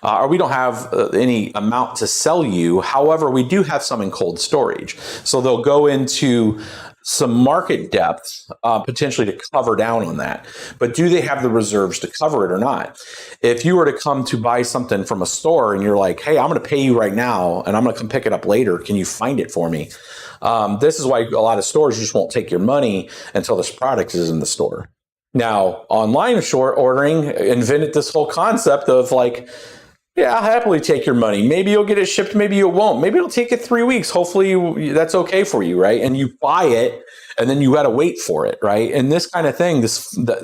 or we don't have any amount to sell you. However, we do have some in cold storage. So they'll go into some market depth potentially to cover down on that. But do they have the reserves to cover it or not? If you were to come to buy something from a store and you're like, hey, I'm going to pay you right now and I'm going to come pick it up later. Can you find it for me? This is why a lot of stores just won't take your money until this product is in the store. Now, online short ordering invented this whole concept of like, yeah, I'll happily take your money. Maybe you'll get it shipped. Maybe you won't. Maybe it'll take it 3 weeks. Hopefully that's okay for you, right? And you buy it and then you got to wait for it, right? And this kind of thing,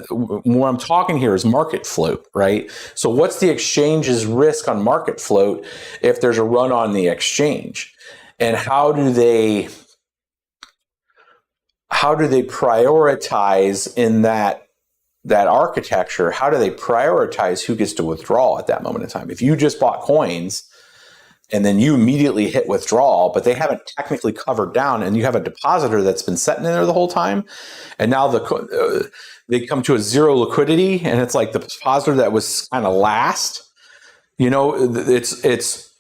what I'm talking here is market float, right? So what's the exchange's risk on market float if there's a run on the exchange? And how do they prioritize in that architecture? How do they prioritize who gets to withdraw at that moment in time? If you just bought coins and then you immediately hit withdrawal, but they haven't technically covered down, and you have a depositor that's been sitting in there the whole time, and now they come to a zero liquidity, and it's like the depositor that was kind of last, it's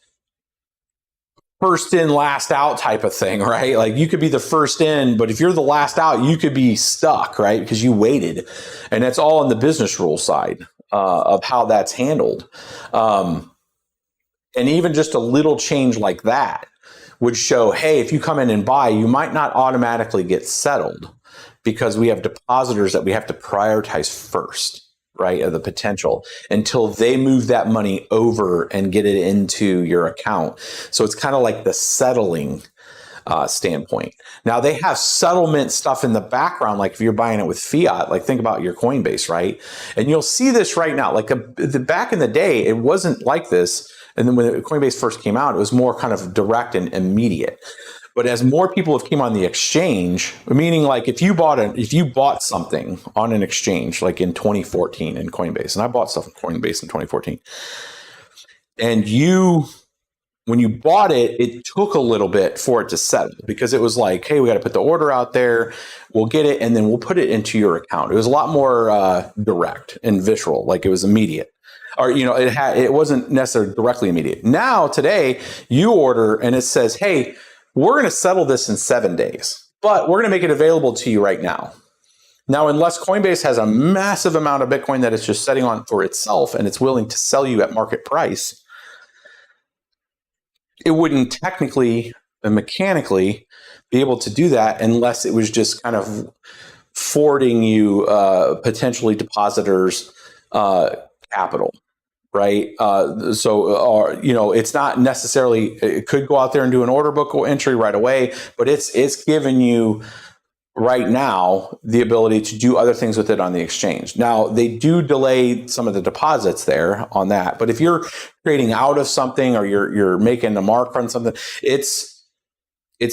first in, last out type of thing, right? Like you could be the first in, but if you're the last out, you could be stuck, right? Because you waited. And that's all in the business rule side of how that's handled. And even just a little change like that would show, hey, if you come in and buy, you might not automatically get settled because we have depositors that we have to prioritize first, right, of the potential until they move that money over and get it into your account. So it's kind of like the settling standpoint. Now they have settlement stuff in the background, like if you're buying it with fiat, like think about your Coinbase, right? And you'll see this right now. Like back in the day, it wasn't like this. And then when Coinbase first came out, it was more kind of direct and immediate. But as more people have came on the exchange, meaning like if you bought something on an exchange, like in 2014 in Coinbase, and I bought stuff in Coinbase in 2014, and when you bought it, it took a little bit for it to settle because it was like, hey, we got to put the order out there, we'll get it, and then we'll put it into your account. It was a lot more direct and visceral, like it was immediate. Or, it wasn't necessarily directly immediate. Now, today, you order and it says, hey, we're going to settle this in 7 days, but we're going to make it available to you right now. Now, unless Coinbase has a massive amount of Bitcoin that it's just setting on for itself and it's willing to sell you at market price, it wouldn't technically and mechanically be able to do that unless it was just kind of forwarding you potentially depositors capital, right? It's not necessarily, it could go out there and do an order book entry right away, but it's given you right now the ability to do other things with it on the exchange. Now, they do delay some of the deposits there on that, but if you're trading out of something or you're making a mark on something, it's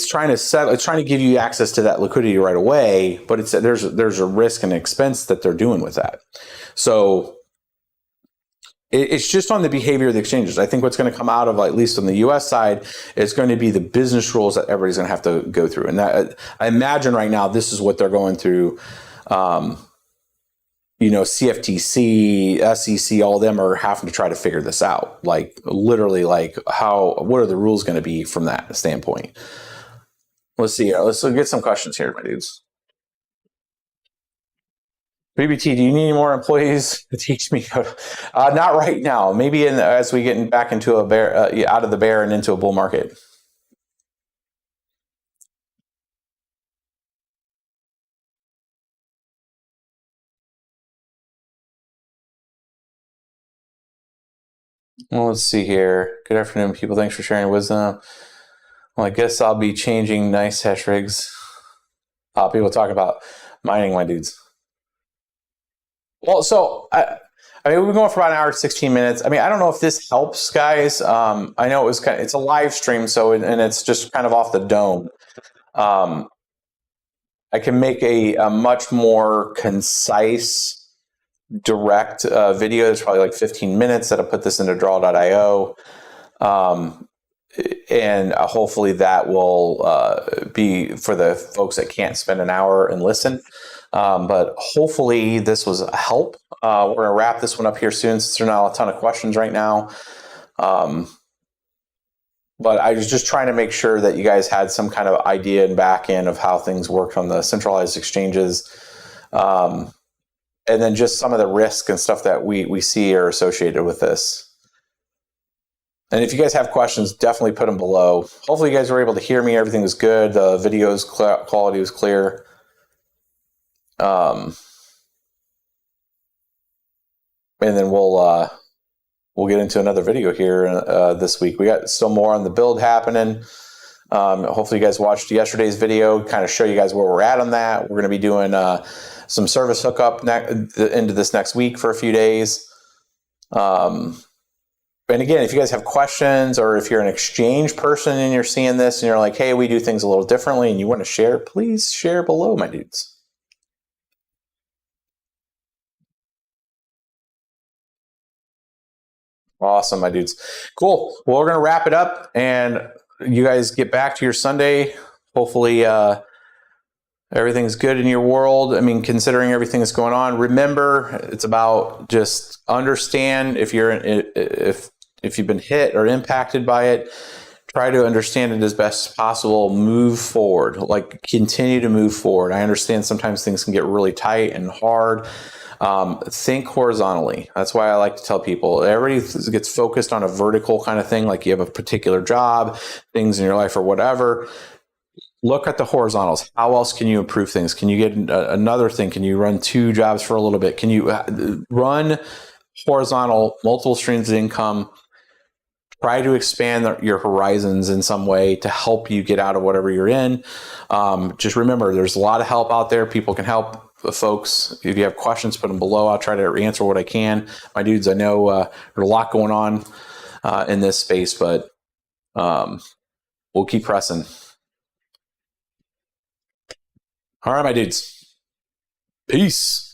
trying to give you access to that liquidity right away, but there's a risk and expense that they're doing with that. So it's just on the behavior of the exchanges. I think what's going to come out of, at least on the U.S. side, is going to be the business rules that everybody's going to have to go through. And that, I imagine right now, this is what they're going through. CFTC, SEC, all of them are having to try to figure this out. Like literally, what are the rules going to be from that standpoint? Let's see here. Let's get some questions here, my dudes. BBT, do you need any more employees to teach me? Not right now. Maybe as we get back into a bear, out of the bear and into a bull market. Well, let's see here. Good afternoon, people. Thanks for sharing wisdom. Well, I guess I'll be changing nice hash rigs. People talk about mining, my dudes. Well, so I mean, we've been going for about an hour, 16 minutes. I mean, I don't know if this helps, guys. I know it's a live stream, and it's just kind of off the dome. I can make a much more concise, direct video. It's probably like 15 minutes that I put this into draw.io. And hopefully that will be for the folks that can't spend an hour and listen. But hopefully this was a help. We're going to wrap this one up here soon since there's not a ton of questions right now. But I was just trying to make sure that you guys had some kind of idea and back end of how things worked on the centralized exchanges. And then just some of the risk and stuff that we see are associated with this. And if you guys have questions, definitely put them below. Hopefully you guys were able to hear me. Everything was good. The video's quality was clear. And then we'll get into another video here this week. We got still more on the build happening. Hopefully you guys watched yesterday's video, kind of show you guys where we're at on that. We're going to be doing some service hookup into this next week for a few days. And again, if you guys have questions or if you're an exchange person and you're seeing this and you're like, hey, we do things a little differently and you want to share, please share below, my dudes. Awesome, my dudes. Cool. Well, we're going to wrap it up and you guys get back to your Sunday. Hopefully, everything's good in your world. I mean, considering everything that's going on, remember, it's about just understand if you've been hit or impacted by it, try to understand it as best as possible, move forward, like continue to move forward. I understand sometimes things can get really tight and hard. Think horizontally. That's why I like to tell people, everybody gets focused on a vertical kind of thing, like you have a particular job, things in your life or whatever. Look at the horizontals. How else can you improve things? Can you get another thing? Can you run 2 jobs for a little bit? Can you run horizontal, multiple streams of income? Try to expand your horizons in some way to help you get out of whatever you're in. Just remember, there's a lot of help out there. People can help folks. If you have questions, put them below. I'll try to answer what I can. My dudes, I know there's a lot going on in this space, but we'll keep pressing. All right, my dudes. Peace.